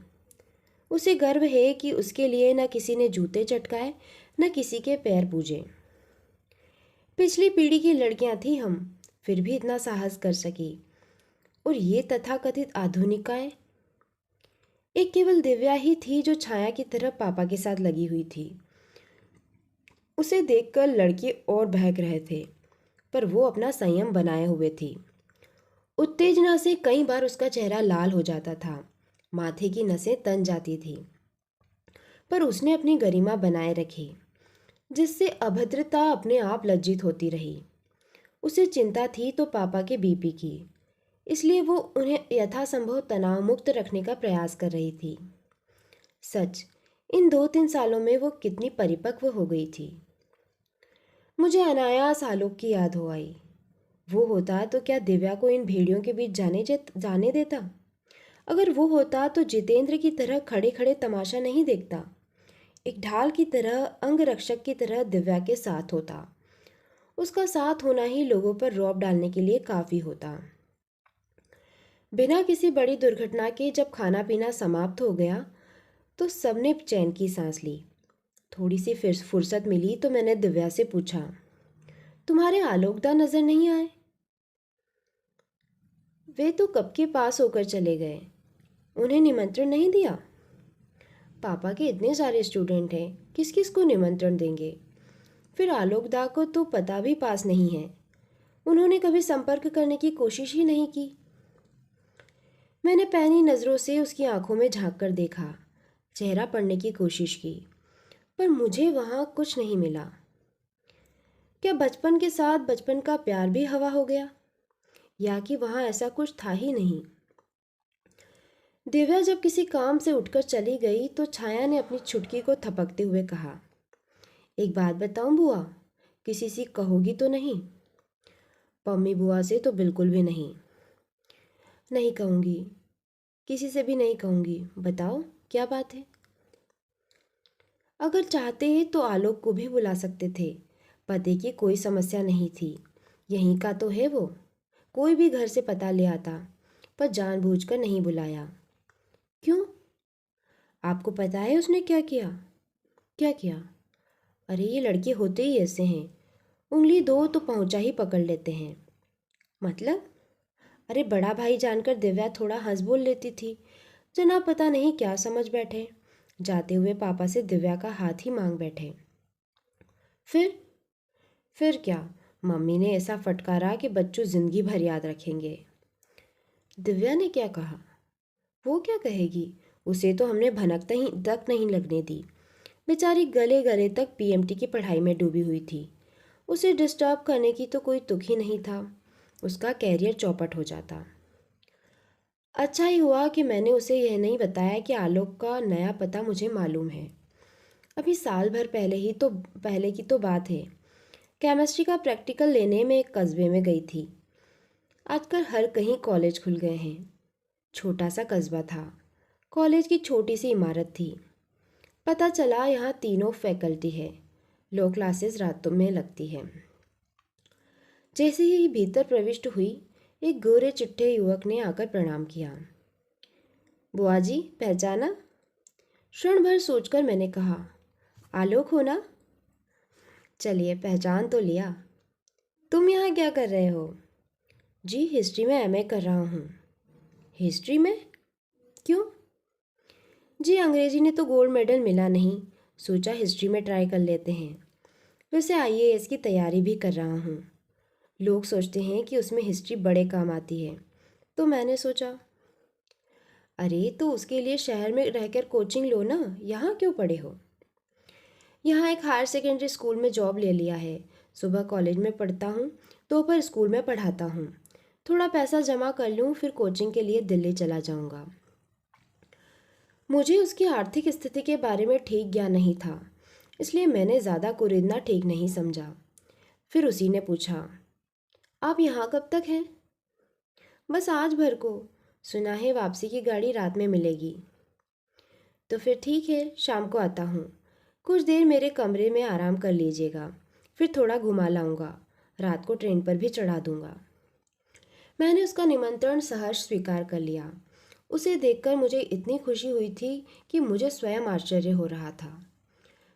उसे गर्व है कि उसके लिए न किसी ने जूते चटकाए, न किसी के पैर पूजे। पिछली पीढ़ी की लड़कियां थी हम, फिर भी इतना साहस कर सकी। और ये तथाकथित आधुनिकाएं, एक केवल दिव्या ही थी जो छाया की तरह पापा के साथ लगी हुई थी। उसे देखकर लड़के और बहक रहे थे, पर वो अपना संयम बनाए हुए थी। उत्तेजना से कई बार उसका चेहरा लाल हो जाता था, माथे की नसें तन जाती थी, पर उसने अपनी गरिमा बनाए रखी, जिससे अभद्रता अपने आप लज्जित होती रही। उसे चिंता थी तो पापा के बीपी की, इसलिए वो उन्हें यथासंभव तनाव मुक्त रखने का प्रयास कर रही थी। सच, इन 2-3 सालों में वो कितनी परिपक्व हो गई थी। मुझे अनायास आलोक की याद हो आई। वो होता तो क्या दिव्या को इन भेड़ियों के बीच जाने देता? अगर वो होता तो जितेंद्र की तरह खड़े खड़े तमाशा नहीं देखता। एक ढाल की तरह, अंगरक्षक की तरह दिव्या के साथ होता। उसका साथ होना ही लोगों पर रौब डालने के लिए काफ़ी होता। बिना किसी बड़ी दुर्घटना के जब खाना पीना समाप्त हो गया तो सबने चैन की सांस ली। थोड़ी सी फिर फुर्सत मिली तो मैंने दिव्या से पूछा, तुम्हारे आलोकदा नजर नहीं आए? वे तो कब के पास होकर चले गए। उन्हें निमंत्रण नहीं दिया? पापा के इतने सारे स्टूडेंट हैं, किस किस को निमंत्रण देंगे? फिर आलोकदा को तो पता भी पास नहीं है। उन्होंने कभी संपर्क करने की कोशिश ही नहीं की। मैंने पैनी नज़रों से उसकी आंखों में झांक कर देखा, चेहरा पढ़ने की कोशिश की, पर मुझे वहाँ कुछ नहीं मिला। क्या बचपन के साथ बचपन का प्यार भी हवा हो गया, या कि वहाँ ऐसा कुछ था ही नहीं? दिव्या जब किसी काम से उठकर चली गई तो छाया ने अपनी छुटकी को थपकते हुए कहा, एक बात बताऊं बुआ, किसी से कहोगी तो नहीं? पम्मी बुआ से तो बिल्कुल भी नहीं। नहीं कहूँगी, किसी से भी नहीं कहूँगी। बताओ क्या बात है? अगर चाहते तो आलोक को भी बुला सकते थे। पते की कोई समस्या नहीं थी, यहीं का तो है वो। कोई भी घर से पता ले आता, पर जानबूझकर नहीं बुलाया। क्यों? आपको पता है उसने क्या किया? क्या किया? अरे ये लड़के होते ही ऐसे हैं, उंगली दो तो पहुंचा ही पकड़ लेते हैं। मतलब? अरे बड़ा भाई जानकर दिव्या थोड़ा हंस बोल लेती थी। जनाब पता नहीं क्या समझ बैठे, जाते हुए पापा से दिव्या का हाथ ही मांग बैठे। फिर? फिर क्या? मम्मी ने ऐसा फटकारा कि बच्चों जिंदगी भर याद रखेंगे। दिव्या ने क्या कहा? वो क्या कहेगी? उसे तो हमने भनक तक नहीं लगने दी। बेचारी गले गले तक पीएमटी की पढ़ाई में डूबी हुई थी। उसे डिस्टर्ब करने की तो कोई तुक ही नहीं था। उसका कैरियर चौपट हो जाता। अच्छा ही हुआ कि मैंने उसे यह नहीं बताया कि आलोक का नया पता मुझे मालूम है। अभी साल भर पहले की तो बात है। केमिस्ट्री का प्रैक्टिकल लेने में एक कस्बे में गई थी। आजकल हर कहीं कॉलेज खुल गए हैं। छोटा सा कस्बा था। कॉलेज की छोटी सी इमारत थी। पता चला यहाँ तीनों फैकल्टी है। लो क्लासेस रातों में लगती है। जैसे ही भीतर प्रविष्ट हुई, एक गोरे चिट्टे युवक ने आकर प्रणाम किया। बुआ जी पहचाना? क्षण भर सोचकर मैंने कहा, आलोक हो ना? चलिए पहचान तो लिया। तुम यहाँ क्या कर रहे हो? जी हिस्ट्री में एमए कर रहा हूँ। हिस्ट्री में? क्यों? जी अंग्रेजी ने तो गोल्ड मेडल मिला नहीं, सोचा हिस्ट्री में ट्राई कर लेते हैं। वैसे आईएएस की तैयारी भी कर रहा हूँ। लोग सोचते हैं कि उसमें हिस्ट्री बड़े काम आती है, तो मैंने सोचा। अरे तो उसके लिए शहर में रहकर कोचिंग लो ना, यहाँ क्यों पढ़े हो? यहाँ एक हायर सेकेंडरी स्कूल में जॉब ले लिया है। सुबह कॉलेज में पढ़ता हूँ, दोपहर स्कूल में पढ़ाता हूँ। थोड़ा पैसा जमा कर लूँ फिर कोचिंग के लिए दिल्ली चला जाऊँगा। मुझे उसकी आर्थिक स्थिति के बारे में ठीक ज्ञान नहीं था, इसलिए मैंने ज़्यादा कुरेदना ठीक नहीं समझा। फिर उसी ने पूछा, आप यहाँ कब तक हैं? बस आज भर को। सुना है वापसी की गाड़ी रात में मिलेगी। तो फिर ठीक है, शाम को आता हूँ। कुछ देर मेरे कमरे में आराम कर लीजिएगा, फिर थोड़ा घुमा लाऊंगा। रात को ट्रेन पर भी चढ़ा दूंगा। मैंने उसका निमंत्रण सहर्ष स्वीकार कर लिया। उसे देखकर मुझे इतनी खुशी हुई थी कि मुझे स्वयं आश्चर्य हो रहा था।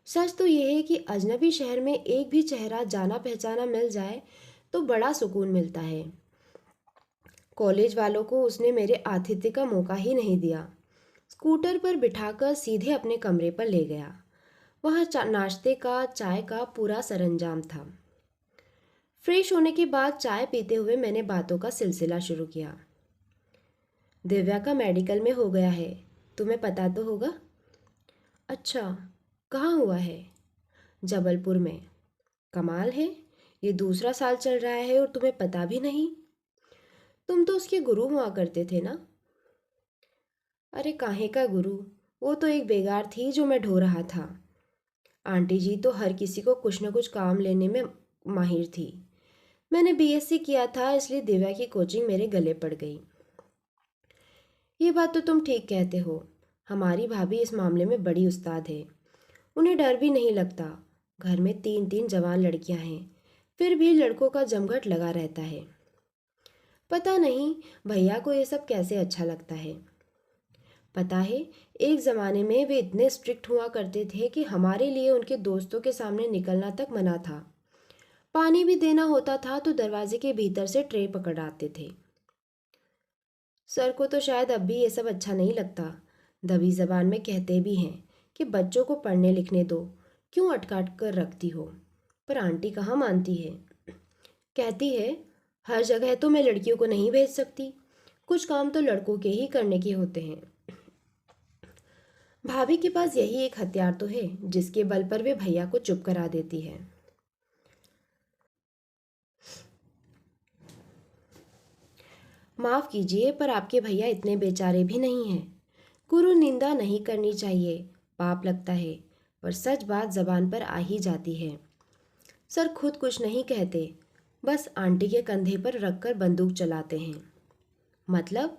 सच तो यह है कि अजनबी शहर में एक भी चेहरा जाना पहचाना मिल जाए तो बड़ा सुकून मिलता है। कॉलेज वालों को उसने मेरे आतिथ्य का मौका ही नहीं दिया। स्कूटर पर बिठाकर सीधे अपने कमरे पर ले गया। वहाँ नाश्ते का, चाय का पूरा सरंजाम था। फ्रेश होने के बाद चाय पीते हुए मैंने बातों का सिलसिला शुरू किया। दिव्या का मेडिकल में हो गया है, तुम्हें पता तो होगा? अच्छा, कहाँ हुआ है? जबलपुर में। कमाल है, ये दूसरा साल चल रहा है और तुम्हें पता भी नहीं। तुम तो उसके गुरु हुआ करते थे ना? अरे काहे का गुरु, वो तो एक बेगार थी जो मैं ढो रहा था। आंटी जी तो हर किसी को कुछ न कुछ काम लेने में माहिर थी। मैंने बीएससी किया था, इसलिए दिव्या की कोचिंग मेरे गले पड़ गई। ये बात तो तुम ठीक कहते हो। हमारी भाभी इस मामले में बड़ी उस्ताद है। उन्हें डर भी नहीं लगता। घर में 3-3 जवान लड़कियां हैं, फिर भी लड़कों का जमघट लगा रहता है। पता नहीं भैया को ये सब कैसे अच्छा लगता है। पता है, एक ज़माने में वे इतने स्ट्रिक्ट हुआ करते थे कि हमारे लिए उनके दोस्तों के सामने निकलना तक मना था। पानी भी देना होता था तो दरवाजे के भीतर से ट्रे पकड़ आते थे। सर को तो शायद अब भी ये सब अच्छा नहीं लगता। दबी जबान में कहते भी हैं कि बच्चों को पढ़ने लिखने दो, क्यों अटकाट कर रखती हो। पर आंटी कहाँ मानती है। कहती है हर जगह तो मैं लड़कियों को नहीं भेज सकती, कुछ काम तो लड़कों के ही करने के होते हैं। भाभी के पास यही एक हथियार तो है जिसके बल पर वे भैया को चुप करा देती है। माफ कीजिए, पर आपके भैया इतने बेचारे भी नहीं हैं। गुरु निंदा नहीं करनी चाहिए, पाप लगता है। पर सच बात जबान पर आ ही जाती है। सर खुद कुछ नहीं कहते, बस आंटी के कंधे पर रखकर बंदूक चलाते हैं। मतलब?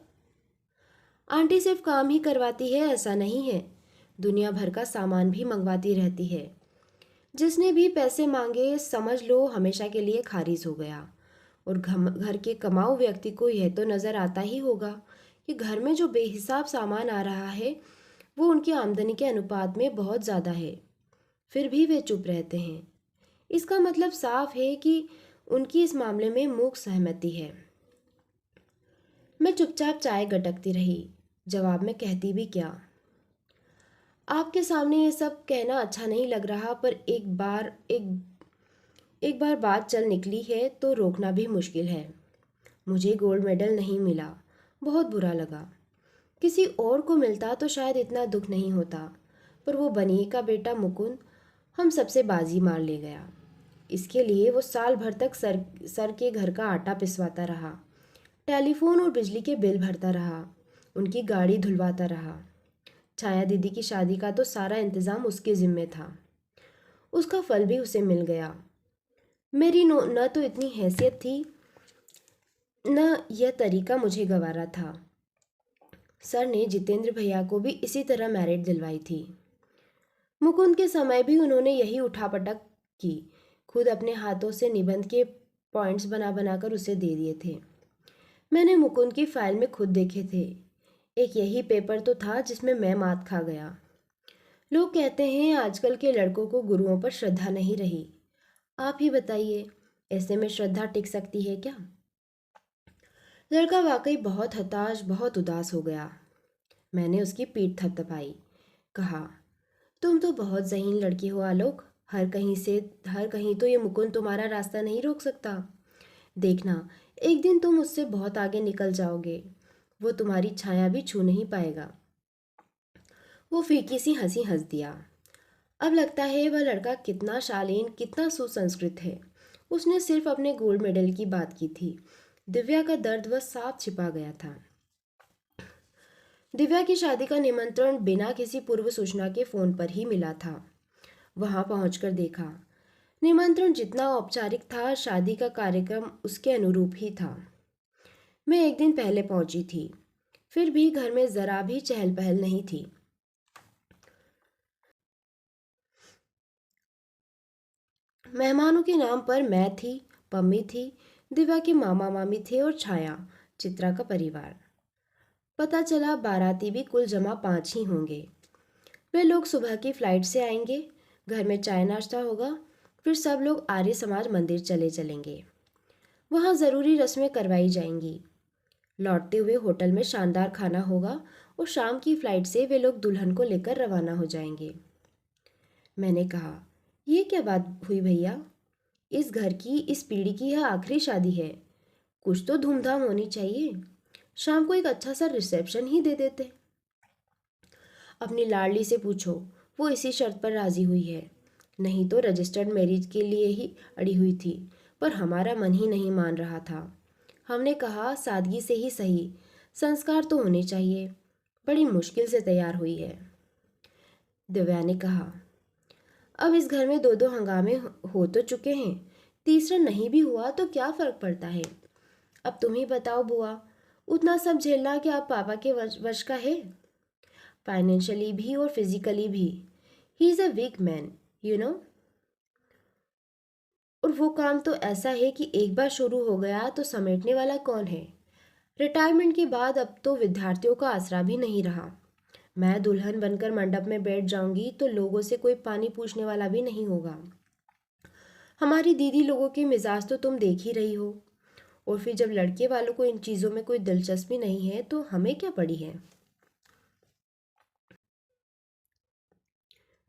आंटी सिर्फ काम ही करवाती है ऐसा नहीं है, दुनिया भर का सामान भी मंगवाती रहती है। जिसने भी पैसे मांगे समझ लो हमेशा के लिए खारिज हो गया। और घर के कमाऊ व्यक्ति को यह तो नज़र आता ही होगा कि घर में जो बेहिसाब सामान आ रहा है वो उनकी आमदनी के अनुपात में बहुत ज़्यादा है। फिर भी वे चुप रहते हैं। इसका मतलब साफ है कि उनकी इस मामले में मूक सहमति है। मैं चुपचाप चाय गटकती रही। जवाब में कहती भी क्या। आपके सामने ये सब कहना अच्छा नहीं लग रहा, पर एक बार बात चल निकली है तो रोकना भी मुश्किल है। मुझे गोल्ड मेडल नहीं मिला, बहुत बुरा लगा। किसी और को मिलता तो शायद इतना दुख नहीं होता, पर वो बनिए का बेटा मुकुंद हम सबसे बाजी मार ले गया। इसके लिए वो साल भर तक सर के घर का आटा पिसवाता रहा, टेलीफोन और बिजली के बिल भरता रहा, उनकी गाड़ी धुलवाता रहा। छाया दीदी की शादी का तो सारा इंतज़ाम उसके ज़िम्मे था। उसका फल भी उसे मिल गया। मेरी न तो इतनी हैसियत थी, न यह तरीका मुझे गंवारा था। सर ने जितेंद्र भैया को भी इसी तरह मैरिट दिलवाई थी। मुकुंद के समय भी उन्होंने यही उठापटक की, खुद अपने हाथों से निबंध के पॉइंट्स बना बनाकर उसे दे दिए थे। मैंने मुकुंद की फाइल में खुद देखे थे। एक यही पेपर तो था जिसमें मैं मात खा गया। लोग कहते हैं आजकल के लड़कों को गुरुओं पर श्रद्धा नहीं रही। आप ही बताइए, ऐसे में श्रद्धा टिक सकती है क्या? लड़का वाकई बहुत हताश, बहुत उदास हो गया। मैंने उसकी पीठ थपथपाई। कहा, तुम तो बहुत ज़हीन लड़की हो आलोक। हर कहीं तो ये मुकुंद तुम्हारा रास्ता नहीं रोक सकता। देखना, एक दिन तुम उससे बहुत आगे निकल जाओगे। वो तुम्हारी छाया भी छू नहीं पाएगा। वो फीकी सी हंसी हंस दिया। अब लगता है वह लड़का कितना शालीन, कितना सुसंस्कृत है। उसने सिर्फ अपने गोल्ड मेडल की बात की थी। दिव्या का दर्द वह साफ छिपा गया था। दिव्या की शादी का निमंत्रण बिना किसी पूर्व सूचना के फ़ोन पर ही मिला था। वहां पहुंचकर देखा, निमंत्रण जितना औपचारिक था शादी का कार्यक्रम उसके अनुरूप ही था। मैं एक दिन पहले पहुंची थी, फिर भी घर में ज़रा भी चहल पहल नहीं थी। मेहमानों के नाम पर मैं थी, पम्मी थी, दिव्या के मामा मामी थे और छाया, चित्रा का परिवार। पता चला बाराती भी कुल जमा 5 ही होंगे। वे लोग सुबह की फ्लाइट से आएंगे, घर में चाय नाश्ता होगा, फिर सब लोग आर्य समाज मंदिर चलेंगे। वहाँ ज़रूरी रस्में करवाई जाएंगी। लौटते हुए होटल में शानदार खाना होगा और शाम की फ्लाइट से वे लोग दुल्हन को लेकर रवाना हो जाएंगे। मैंने कहा, ये क्या बात हुई भैया? इस घर की, इस पीढ़ी की यह आखिरी शादी है। कुछ तो धूमधाम होनी चाहिए। शाम को एक अच्छा सा रिसेप्शन ही दे देते। अपनी लाडली से पूछो, वो इसी शर्त पर राजी हुई है। नहीं तो रजिस्टर्ड मैरिज के लिए ही अड़ी हुई थी, पर हमारा मन ही नहीं मान रहा था। हमने कहा सादगी से ही सही, संस्कार तो होने चाहिए। बड़ी मुश्किल से तैयार हुई है। दिव्या ने कहा, अब इस घर में 2-2 हंगामे हो तो चुके हैं। तीसरा नहीं भी हुआ तो क्या फ़र्क पड़ता है। अब तुम ही बताओ बुआ, उतना सब झेलना क्या अब पापा के वश का है? फाइनेंशियली भी और फिजिकली भी। He is a weak man, you know. और वो काम तो ऐसा है कि एक बार शुरू हो गया तो समेटने वाला कौन है। रिटायरमेंट के बाद अब तो विद्यार्थियों का आसरा भी नहीं रहा। मैं दुल्हन बनकर मंडप में बैठ जाऊंगी तो लोगों से कोई पानी पूछने वाला भी नहीं होगा। हमारी दीदी लोगों के मिजाज तो तुम देख ही रही हो। और फिर जब लड़के वालों को इन चीज़ों में कोई दिलचस्पी नहीं है तो हमें क्या पड़ी है।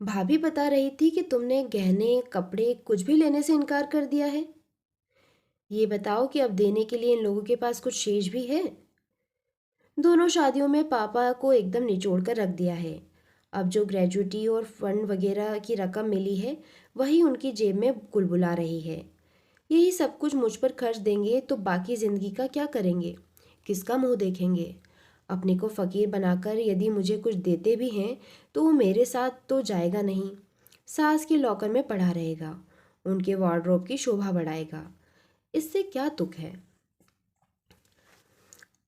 भाभी बता रही थी कि तुमने गहने कपड़े कुछ भी लेने से इनकार कर दिया है। ये बताओ कि अब देने के लिए इन लोगों के पास कुछ शेष भी है। दोनों शादियों में पापा को एकदम निचोड़ कर रख दिया है। अब जो ग्रेजुटी और फंड वगैरह की रकम मिली है वही उनकी जेब में कुलबुला रही है। यही सब कुछ मुझ पर खर्च देंगे तो बाकी ज़िंदगी का क्या करेंगे, किसका मुंह देखेंगे। अपने को फ़कीर बनाकर यदि मुझे कुछ देते भी हैं तो वो मेरे साथ तो जाएगा नहीं, सास के लॉकर में पड़ा रहेगा, उनके वार्डरोब की शोभा बढ़ाएगा। इससे क्या तुक है।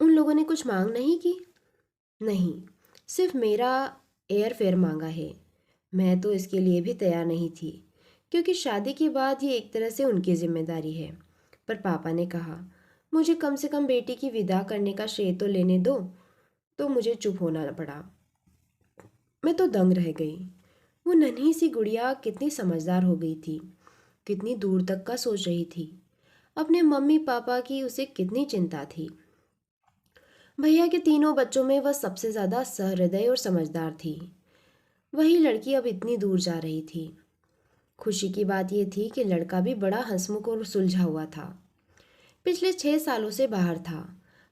उन लोगों ने कुछ मांग नहीं की। नहीं, सिर्फ मेरा एयर फेयर मांगा है। मैं तो इसके लिए भी तैयार नहीं थी, क्योंकि शादी के बाद ये एक तरह से उनकी जिम्मेदारी है। पर पापा ने कहा मुझे कम से कम बेटी की विदा करने का श्रेय तो लेने दो, तो मुझे चुप होना पड़ा। मैं तो दंग रह गई। वो नन्ही सी गुड़िया कितनी समझदार हो गई थी, कितनी दूर तक का सोच रही थी। अपने मम्मी पापा की उसे कितनी चिंता थी। भैया के तीनों बच्चों में वह सबसे ज़्यादा सहृदय और समझदार थी। वही लड़की अब इतनी दूर जा रही थी। खुशी की बात यह थी कि लड़का भी बड़ा हंसमुख और सुलझा हुआ था। पिछले 6 सालों से बाहर था,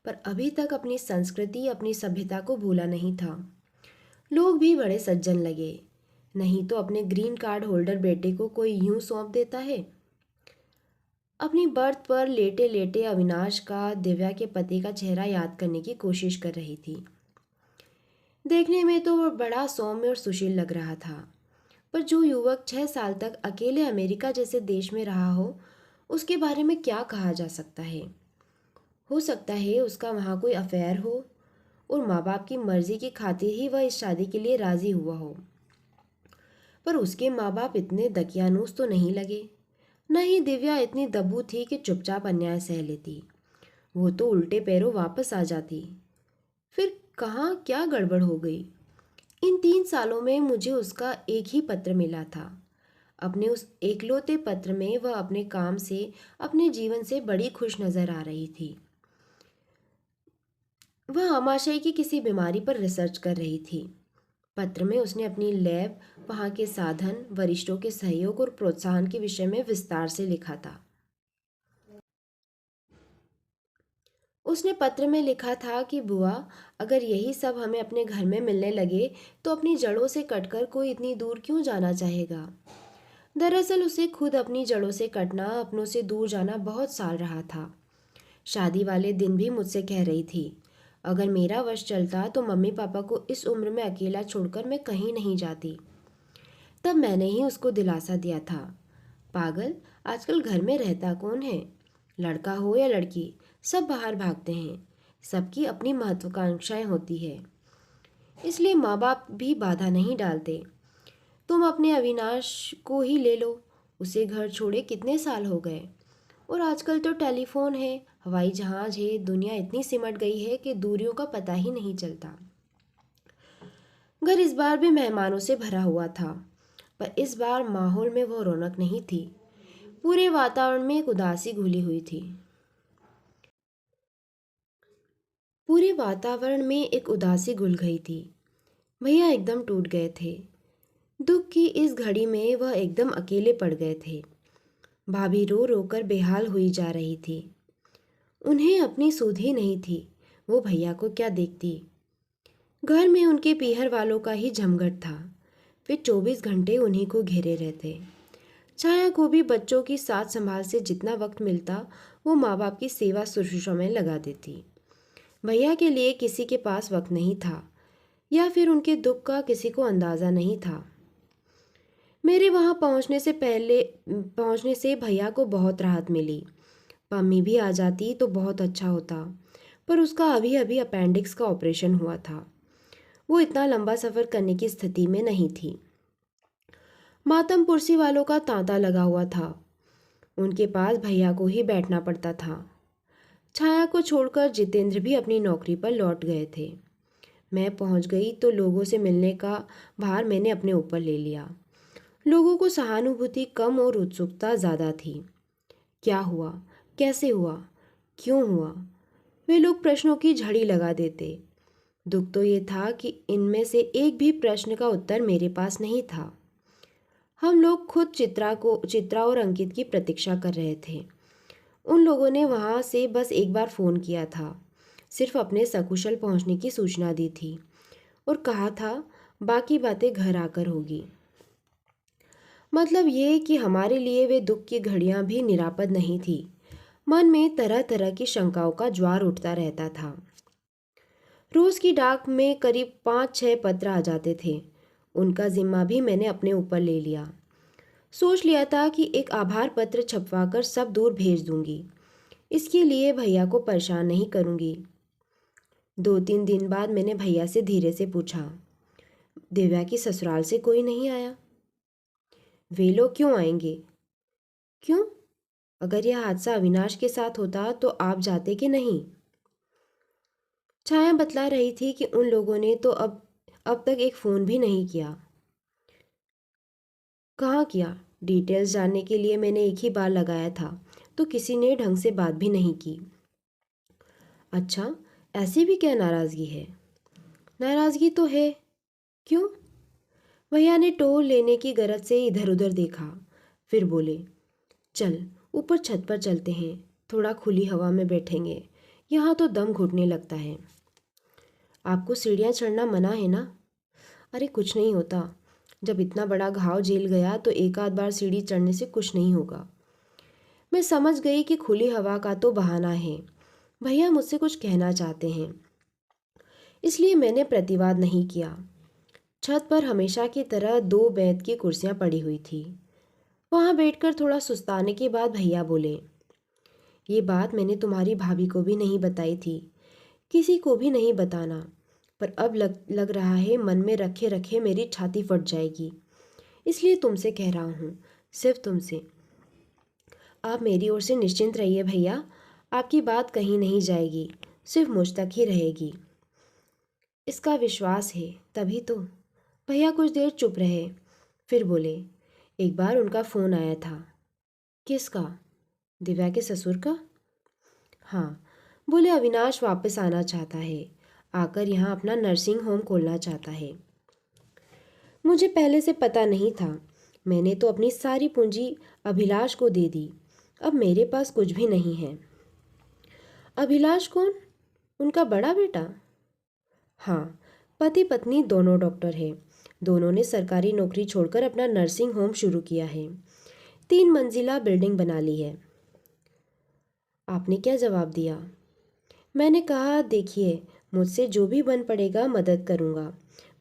पर अभी तक अपनी संस्कृति अपनी सभ्यता को भूला नहीं था। लोग भी बड़े सज्जन लगे। नहीं तो अपने ग्रीन कार्ड होल्डर बेटे को कोई यूं सौंप देता है। अपनी बर्थ पर लेटे लेटे अविनाश का दिव्या के पति का चेहरा याद करने की कोशिश कर रही थी। देखने में तो वह बड़ा सौम्य और सुशील लग रहा था, पर जो युवक 6 साल तक अकेले अमेरिका जैसे देश में रहा हो उसके बारे में क्या कहा जा सकता है। हो सकता है उसका वहाँ कोई अफेयर हो और माँ बाप की मर्जी की खातिर ही वह इस शादी के लिए राजी हुआ हो। पर उसके माँ बाप इतने दकियानूस तो नहीं लगे। न ही दिव्या इतनी दब्बू थी कि चुपचाप अन्याय सह लेती। वो तो उल्टे पैरों वापस आ जाती। फिर कहाँ क्या गड़बड़ हो गई। इन 3 सालों में मुझे उसका एक ही पत्र मिला था। अपने उस एकलौते पत्र में वह अपने काम से अपने जीवन से बड़ी खुश नजर आ रही थी। वह आमाशय की किसी बीमारी पर रिसर्च कर रही थी। पत्र में उसने अपनी लैब, वहाँ के साधन, वरिष्ठों के सहयोग और प्रोत्साहन के विषय में विस्तार से लिखा था। उसने पत्र में लिखा था कि बुआ, अगर यही सब हमें अपने घर में मिलने लगे तो अपनी जड़ों से कटकर कोई इतनी दूर क्यों जाना चाहेगा। दरअसल उसे खुद अपनी जड़ों से कटना, अपनों से दूर जाना बहुत साल रहा था। शादी वाले दिन भी मुझसे कह रही थी अगर मेरा वश चलता तो मम्मी पापा को इस उम्र में अकेला छोड़कर मैं कहीं नहीं जाती। तब मैंने ही उसको दिलासा दिया था, पागल, आजकल घर में रहता कौन है। लड़का हो या लड़की, सब बाहर भागते हैं। सबकी अपनी महत्वाकांक्षाएं होती है, इसलिए माँ बाप भी बाधा नहीं डालते। तुम अपने अविनाश को ही ले लो, उसे घर छोड़े कितने साल हो गए। और आजकल तो टेलीफोन है, हवाई जहाज है, दुनिया इतनी सिमट गई है कि दूरियों का पता ही नहीं चलता। घर इस बार भी मेहमानों से भरा हुआ था, पर इस बार माहौल में वो रौनक नहीं थी। पूरे वातावरण में एक उदासी घुली हुई थी। पूरे वातावरण में एक उदासी घुल गई थी। भैया एकदम टूट गए थे। दुख की इस घड़ी में वह एकदम अकेले पड़ गए थे। भाभी रो रो कर बेहाल हुई जा रही थी। उन्हें अपनी सुध ही नहीं थी, वो भैया को क्या देखती। घर में उनके पीहर वालों का ही जमघट था। वे 24 घंटे उन्हीं को घेरे रहते। छाया को भी बच्चों की साथ संभाल से जितना वक्त मिलता वो माँ बाप की सेवा शुश्रूषा में लगा देती। भैया के लिए किसी के पास वक्त नहीं था, या फिर उनके दुख का किसी को अंदाज़ा नहीं था। मेरे वहाँ पहुँचने से भैया को बहुत राहत मिली। पम्मी भी आ जाती तो बहुत अच्छा होता, पर उसका अभी अभी अपेंडिक्स का ऑपरेशन हुआ था। वो इतना लंबा सफ़र करने की स्थिति में नहीं थी। मातम पुरसी वालों का तांता लगा हुआ था। उनके पास भैया को ही बैठना पड़ता था। छाया को छोड़कर जितेंद्र भी अपनी नौकरी पर लौट गए थे। मैं पहुंच गई तो लोगों से मिलने का भार मैंने अपने ऊपर ले लिया। लोगों को सहानुभूति कम और उत्सुकता ज़्यादा थी। क्या हुआ, कैसे हुआ, क्यों हुआ, वे लोग प्रश्नों की झड़ी लगा देते। दुख तो ये था कि इनमें से एक भी प्रश्न का उत्तर मेरे पास नहीं था। हम लोग खुद चित्रा और अंकित की प्रतीक्षा कर रहे थे। उन लोगों ने वहाँ से बस एक बार फ़ोन किया था, सिर्फ अपने सकुशल पहुँचने की सूचना दी थी और कहा था बाकी बातें घर आकर होगी। मतलब ये कि हमारे लिए वे दुख की घड़ियाँ भी निरापद नहीं थी। मन में तरह तरह की शंकाओं का ज्वार उठता रहता था। रोज़ की डाक में करीब 5-6 पत्र आ जाते थे। उनका जिम्मा भी मैंने अपने ऊपर ले लिया। सोच लिया था कि एक आभार पत्र छपवाकर सब दूर भेज दूंगी। इसके लिए भैया को परेशान नहीं करूंगी। 2-3 दिन बाद मैंने भैया से धीरे से पूछा, दिव्या की ससुराल से कोई नहीं आया? वे लोग क्यों आएंगे? क्यों? अगर यह हादसा अविनाश के साथ होता तो आप जाते कि नहीं? छाया बतला रही थी कि उन लोगों ने तो अब तक एक फ़ोन भी नहीं किया। कहाँ किया? डिटेल्स जानने के लिए मैंने एक ही बार लगाया था तो किसी ने ढंग से बात भी नहीं की। अच्छा, ऐसी भी क्या नाराज़गी है? नाराज़गी तो है। क्यों? भैया ने टोल लेने की गरज से इधर उधर देखा, फिर बोले, चल ऊपर छत पर चलते हैं, थोड़ा खुली हवा में बैठेंगे, यहाँ तो दम घुटने लगता है। आपको सीढ़ियाँ चढ़ना मना है ना? अरे कुछ नहीं होता, जब इतना बड़ा घाव झेल गया तो एक आध बार सीढ़ी चढ़ने से कुछ नहीं होगा। मैं समझ गई कि खुली हवा का तो बहाना है, भैया मुझसे कुछ कहना चाहते हैं, इसलिए मैंने प्रतिवाद नहीं किया। छत पर हमेशा की तरह 2 बैत की कुर्सियां पड़ी हुई थी। वहां बैठकर थोड़ा सुस्ताने के बाद भैया बोले, ये बात मैंने तुम्हारी भाभी को भी नहीं बताई थी, किसी को भी नहीं बताना, पर अब लग रहा है मन में रखे रखे मेरी छाती फट जाएगी, इसलिए तुमसे कह रहा हूँ, सिर्फ तुमसे। आप मेरी ओर से निश्चिंत रहिए भैया, आपकी बात कहीं नहीं जाएगी, सिर्फ मुझ तक ही रहेगी। इसका विश्वास है तभी तो। भैया कुछ देर चुप रहे, फिर बोले, एक बार उनका फ़ोन आया था। किसका? दिव्या के ससुर का? हाँ, बोले अविनाश वापस आना चाहता है, आकर यहाँ अपना नर्सिंग होम खोलना चाहता है। मुझे पहले से पता नहीं था, मैंने तो अपनी सारी पूंजी अभिलाष को दे दी, अब मेरे पास कुछ भी नहीं है। अभिलाष कौन? उनका बड़ा बेटा? हाँ, पति पत्नी दोनों डॉक्टर हैं। दोनों ने सरकारी नौकरी छोड़कर अपना नर्सिंग होम शुरू किया है। 3 मंजिला बिल्डिंग बना ली है। आपने क्या जवाब दिया? मैंने कहा, देखिए, मुझसे जो भी बन पड़ेगा मदद करूँगा,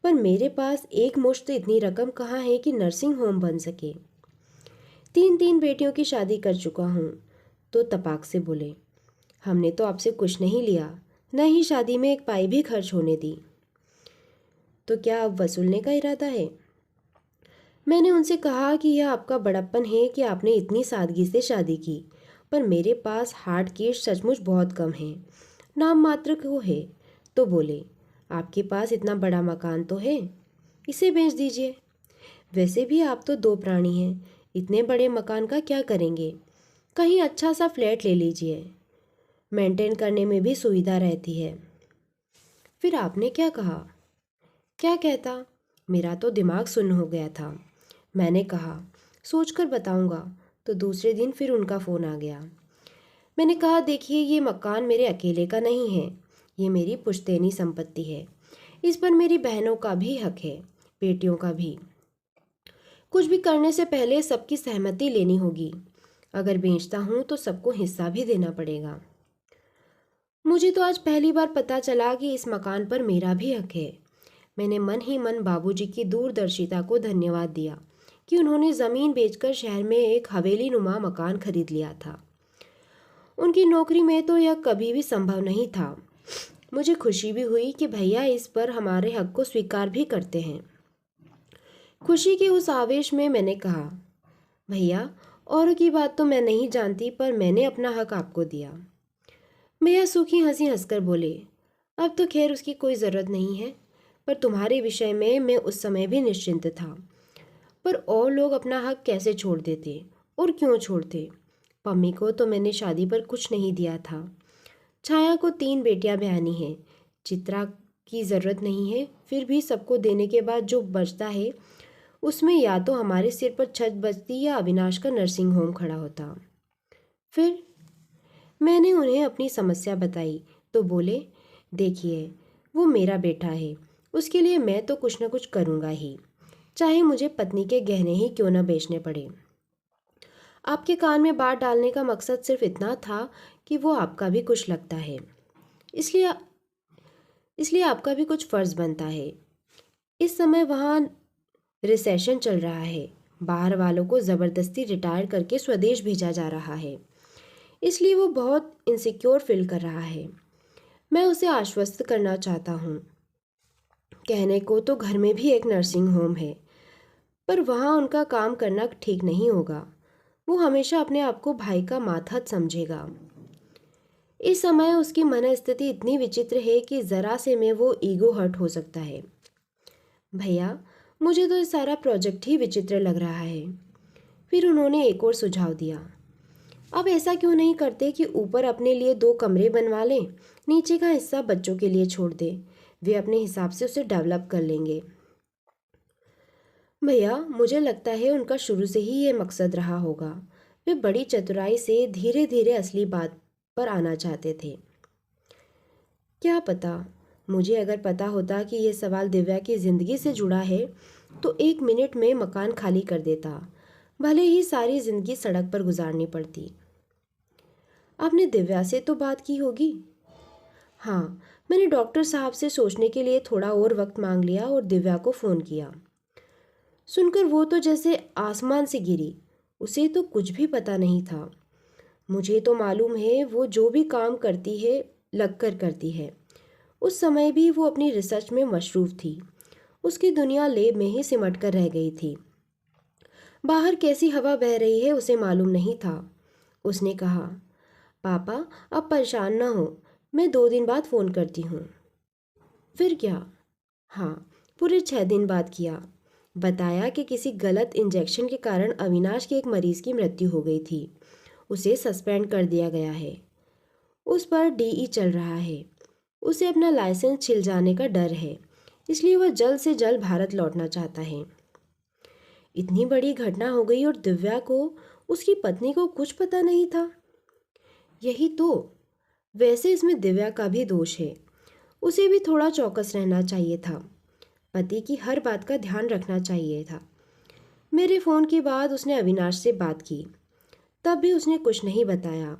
पर मेरे पास एक मुश्त इतनी रकम कहाँ है कि नर्सिंग होम बन सके। 3 बेटियों की शादी कर चुका हूँ। तो तपाक से बोले, हमने तो आपसे कुछ नहीं लिया, न ही शादी में एक पाई भी खर्च होने दी। तो क्या अब वसूलने का इरादा है? मैंने उनसे कहा कि यह आपका बड़प्पन है कि आपने इतनी सादगी से शादी की, पर मेरे पास हार्ड केस सचमुच बहुत कम है, नाम मात्र को है। तो बोले, आपके पास इतना बड़ा मकान तो है, इसे बेच दीजिए। वैसे भी आप तो 2 प्राणी हैं, इतने बड़े मकान का क्या करेंगे? कहीं अच्छा सा फ्लैट ले लीजिए, मेंटेन करने में भी सुविधा रहती है। फिर आपने क्या कहा? क्या कहता, मेरा तो दिमाग सुन्न हो गया था। मैंने कहा, सोचकर बताऊंगा, तो दूसरे दिन फिर उनका फ़ोन आ गया। मैंने कहा, देखिए, ये मकान मेरे अकेले का नहीं है, ये मेरी पुश्तैनी संपत्ति है, इस पर मेरी बहनों का भी हक है, बेटियों का भी। कुछ भी करने से पहले सबकी सहमति लेनी होगी, अगर बेचता हूँ तो सबको हिस्सा भी देना पड़ेगा। मुझे तो आज पहली बार पता चला कि इस मकान पर मेरा भी हक है। मैंने मन ही मन बाबूजी की दूरदर्शिता को धन्यवाद दिया कि उन्होंने ज़मीन बेचकर शहर में एक हवेली नुमा मकान खरीद लिया था। उनकी नौकरी में तो यह कभी भी संभव नहीं था। मुझे खुशी भी हुई कि भैया इस पर हमारे हक को स्वीकार भी करते हैं। खुशी के उस आवेश में मैंने कहा, भैया, औरों की बात तो मैं नहीं जानती, पर मैंने अपना हक आपको दिया। भैया सूखी हंसी हंसकर बोले, अब तो खैर उसकी कोई ज़रूरत नहीं है, पर तुम्हारे विषय में मैं उस समय भी निश्चिंत था। पर और लोग अपना हक कैसे छोड़ देते, और क्यों छोड़ते? पम्मी को तो मैंने शादी पर कुछ नहीं दिया था। छाया को 3 बेटियां ब्याहनी हैं। चित्रा की ज़रूरत नहीं है, फिर भी सबको देने के बाद जो बचता है उसमें या तो हमारे सिर पर छत बचती या अविनाश का नर्सिंग होम खड़ा होता। फिर मैंने उन्हें अपनी समस्या बताई तो बोले, देखिए, वो मेरा बेटा है, उसके लिए मैं तो कुछ न कुछ करूँगा ही, चाहे मुझे पत्नी के गहने ही क्यों न बेचने पड़े। आपके कान में बात डालने का मकसद सिर्फ इतना था कि वो आपका भी कुछ लगता है, इसलिए इसलिए आपका भी कुछ फ़र्ज़ बनता है। इस समय वहाँ रिसेशन चल रहा है, बाहर वालों को ज़बरदस्ती रिटायर करके स्वदेश भेजा जा रहा है, इसलिए वो बहुत इनसिक्योर फील कर रहा है। मैं उसे आश्वस्त करना चाहता हूँ। कहने को तो घर में भी एक नर्सिंग होम है, पर वहाँ उनका काम करना ठीक नहीं होगा। वो हमेशा अपने आप को भाई का मातहत समझेगा। इस समय उसकी मनस्थिति इतनी विचित्र है कि ज़रा से में वो ईगो हर्ट हो सकता है। भैया, मुझे तो ये सारा प्रोजेक्ट ही विचित्र लग रहा है। फिर उन्होंने एक और सुझाव दिया, अब ऐसा क्यों नहीं करते कि ऊपर अपने लिए 2 कमरे बनवा लें, नीचे का हिस्सा बच्चों के लिए छोड़ दें, वे अपने हिसाब से उसे डेवलप कर लेंगे। भैया, मुझे लगता है उनका शुरू से ही ये मकसद रहा होगा। वे बड़ी चतुराई से धीरे धीरे असली बात पर आना चाहते थे। क्या पता, मुझे अगर पता होता कि ये सवाल दिव्या की ज़िंदगी से जुड़ा है तो 1 मिनट में मकान खाली कर देता, भले ही सारी ज़िंदगी सड़क पर गुजारनी पड़ती। आपने दिव्या से तो बात की होगी? हाँ, मैंने डॉक्टर साहब से सोचने के लिए थोड़ा और वक्त मांग लिया और दिव्या को फ़ोन किया। सुनकर वो तो जैसे आसमान से गिरी, उसे तो कुछ भी पता नहीं था। मुझे तो मालूम है वो जो भी काम करती है लगकर करती है। उस समय भी वो अपनी रिसर्च में मशरूफ़ थी। उसकी दुनिया लेब में ही सिमट कर रह गई थी। बाहर कैसी हवा बह रही है उसे मालूम नहीं था। उसने कहा, पापा, अब परेशान ना हो, मैं 2 दिन बाद फ़ोन करती हूँ। फिर क्या? हाँ, पूरे 6 दिन बाद किया। बताया कि किसी गलत इंजेक्शन के कारण अविनाश के एक मरीज़ की मृत्यु हो गई थी। उसे सस्पेंड कर दिया गया है। उस पर डीई चल रहा है। उसे अपना लाइसेंस छिल जाने का डर है, इसलिए वह जल्द से जल्द भारत लौटना चाहता है। इतनी बड़ी घटना हो गई और दिव्या को, उसकी पत्नी को कुछ पता नहीं था। यही तो। वैसे इसमें दिव्या का भी दोष है। उसे भी थोड़ा चौकस रहना चाहिए था। पति की हर बात का ध्यान रखना चाहिए था। मेरे फ़ोन के बाद उसने अविनाश से बात की, तब भी उसने कुछ नहीं बताया।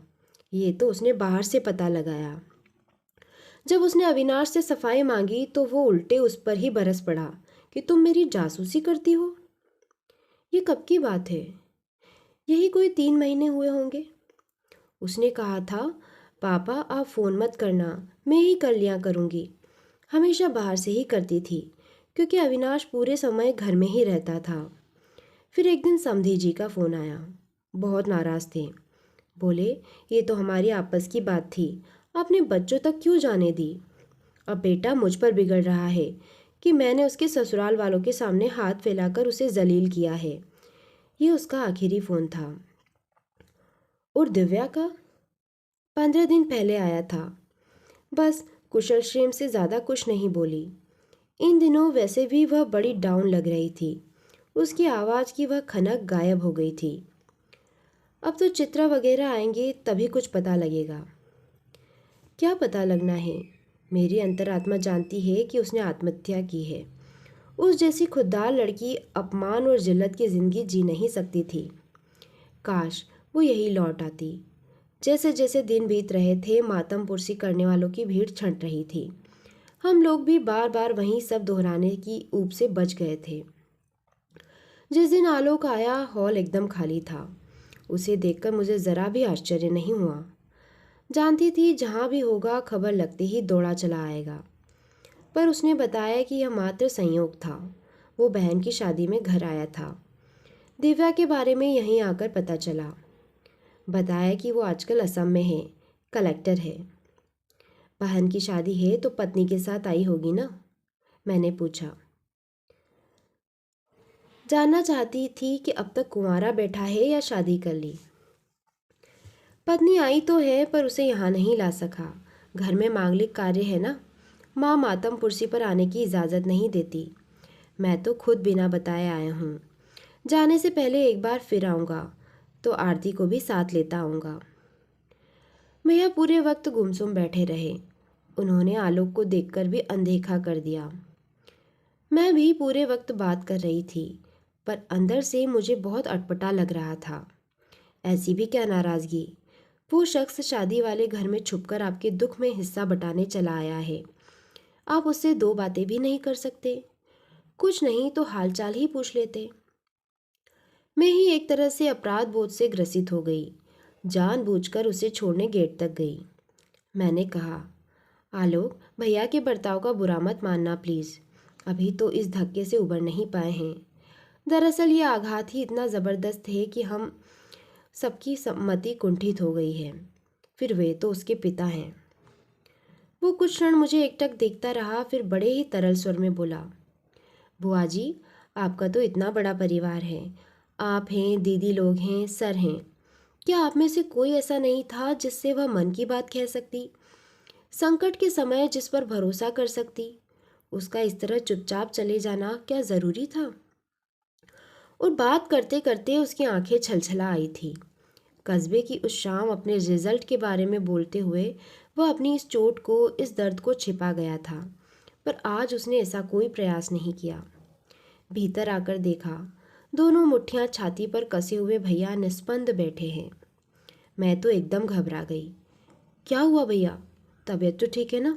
ये तो उसने बाहर से पता लगाया। जब उसने अविनाश से सफाई मांगी तो वो उल्टे उस पर ही बरस पड़ा कि तुम मेरी जासूसी करती हो। ये कब की बात है? यही कोई 3 महीने हुए होंगे। उसने कहा था, पापा आप फ़ोन मत करना, मैं ही कर लिया करूँगी। हमेशा बाहर से ही करती थी, क्योंकि अविनाश पूरे समय घर में ही रहता था। फिर एक दिन समधी जी का फ़ोन आया। बहुत नाराज़ थे। बोले, ये तो हमारी आपस की बात थी, आपने बच्चों तक क्यों जाने दी? अब बेटा मुझ पर बिगड़ रहा है कि मैंने उसके ससुराल वालों के सामने हाथ फैलाकर उसे जलील किया है। ये उसका आखिरी फ़ोन था। और दिव्या का 15 दिन पहले आया था। बस कुशल क्षेम से ज़्यादा कुछ नहीं बोली। इन दिनों वैसे भी वह बड़ी डाउन लग रही थी। उसकी आवाज़ की वह खनक गायब हो गई थी। अब तो चित्रा वगैरह आएंगे तभी कुछ पता लगेगा। क्या पता लगना है? मेरी अंतरात्मा जानती है कि उसने आत्महत्या की है। उस जैसी खुददार लड़की अपमान और जिल्लत की ज़िंदगी जी नहीं सकती थी। काश वो यही लौट आती। जैसे जैसे दिन बीत रहे थे, मातम पुरसी करने वालों की भीड़ छंट रही थी। हम लोग भी बार बार वही सब दोहराने की ऊब से बच गए थे। जिस दिन आलोक आया हॉल एकदम खाली था। उसे देखकर मुझे ज़रा भी आश्चर्य नहीं हुआ। जानती थी जहाँ भी होगा खबर लगते ही दौड़ा चला आएगा। पर उसने बताया कि यह मात्र संयोग था। वो बहन की शादी में घर आया था। दिव्या के बारे में यहीं आकर पता चला। बताया कि वो आजकल असम में है, कलेक्टर है। बहन की शादी है तो पत्नी के साथ आई होगी ना? मैंने पूछा। जानना चाहती थी कि अब तक कुंवारा बैठा है या शादी कर ली। पत्नी आई तो है पर उसे यहाँ नहीं ला सका। घर में मांगलिक कार्य है ना। माँ मातमपुरसी पर आने की इजाज़त नहीं देती। मैं तो खुद बिना बताए आया हूँ। जाने से पहले एक बार फिर आऊँगा तो आरती को भी साथ लेता आऊँगा। भैया पूरे वक्त गुमसुम बैठे रहे। उन्होंने आलोक को देखकर भी अनदेखा कर दिया। मैं भी पूरे वक्त बात कर रही थी, पर अंदर से मुझे बहुत अटपटा लग रहा था। ऐसी भी क्या नाराज़गी? वो शख्स शादी वाले घर में छुपकर आपके दुख में हिस्सा बटाने चला आया है। आप उससे दो बातें भी नहीं कर सकते? कुछ नहीं तो हालचाल ही पूछ लेते। मैं ही एक तरह से अपराध बोध से ग्रसित हो गई। जानबूझकर उसे छोड़ने गेट तक गई। मैंने कहा, आलोक, भैया के बर्ताव का बुरा मत मानना प्लीज़। अभी तो इस धक्के से उबर नहीं पाए हैं। दरअसल ये आघात ही इतना ज़बरदस्त है कि हम सबकी सम्मति कुंठित हो गई है। फिर वे तो उसके पिता हैं। वो कुछ क्षण मुझे एकटक देखता रहा, फिर बड़े ही तरल स्वर में बोला, बुआ जी, आपका तो इतना बड़ा परिवार है। आप हैं, दीदी लोग हैं, सर हैं। क्या आप में से कोई ऐसा नहीं था जिससे वह मन की बात कह सकती? संकट के समय जिस पर भरोसा कर सकती? उसका इस तरह चुपचाप चले जाना क्या ज़रूरी था? और बात करते करते उसकी आंखें छलछला आई थी। कस्बे की उस शाम अपने रिजल्ट के बारे में बोलते हुए वह अपनी इस चोट को, इस दर्द को छिपा गया था। पर आज उसने ऐसा कोई प्रयास नहीं किया। भीतर आकर देखा, दोनों मुट्ठियां छाती पर कसे हुए भैया निस्पंद बैठे हैं। मैं तो एकदम घबरा गई। क्या हुआ भैया? तबीयत तो ठीक है ना?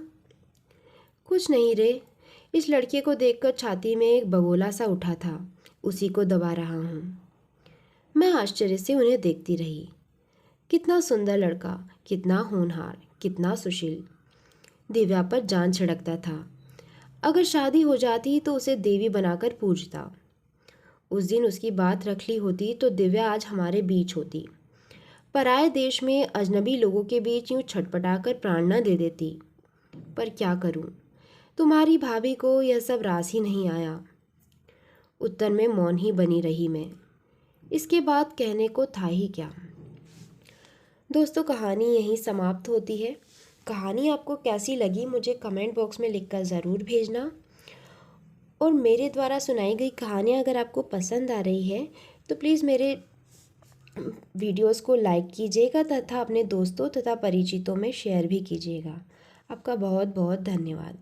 कुछ नहीं रे, इस लड़के को देखकर छाती में एक बगोला सा उठा था, उसी को दबा रहा हूँ। मैं आश्चर्य से उन्हें देखती रही। कितना सुंदर लड़का, कितना होनहार, कितना सुशील। दिव्या पर जान छिड़कता था। अगर शादी हो जाती तो उसे देवी बनाकर पूजता। उस दिन उसकी बात रख ली होती तो दिव्या आज हमारे बीच होती। पराए देश में अजनबी लोगों के बीच यूं छटपटाकर प्राण न दे देती। पर क्या करूं, तुम्हारी भाभी को यह सब रास ही नहीं आया। उत्तर में मौन ही बनी रही मैं। इसके बाद कहने को था ही क्या। दोस्तों, कहानी यहीं समाप्त होती है। कहानी आपको कैसी लगी मुझे कमेंट बॉक्स में लिखकर ज़रूर भेजना। और मेरे द्वारा सुनाई गई कहानियाँ अगर आपको पसंद आ रही है तो प्लीज़ मेरे वीडियोस को लाइक कीजिएगा तथा अपने दोस्तों तथा परिचितों में शेयर भी कीजिएगा। आपका बहुत बहुत धन्यवाद।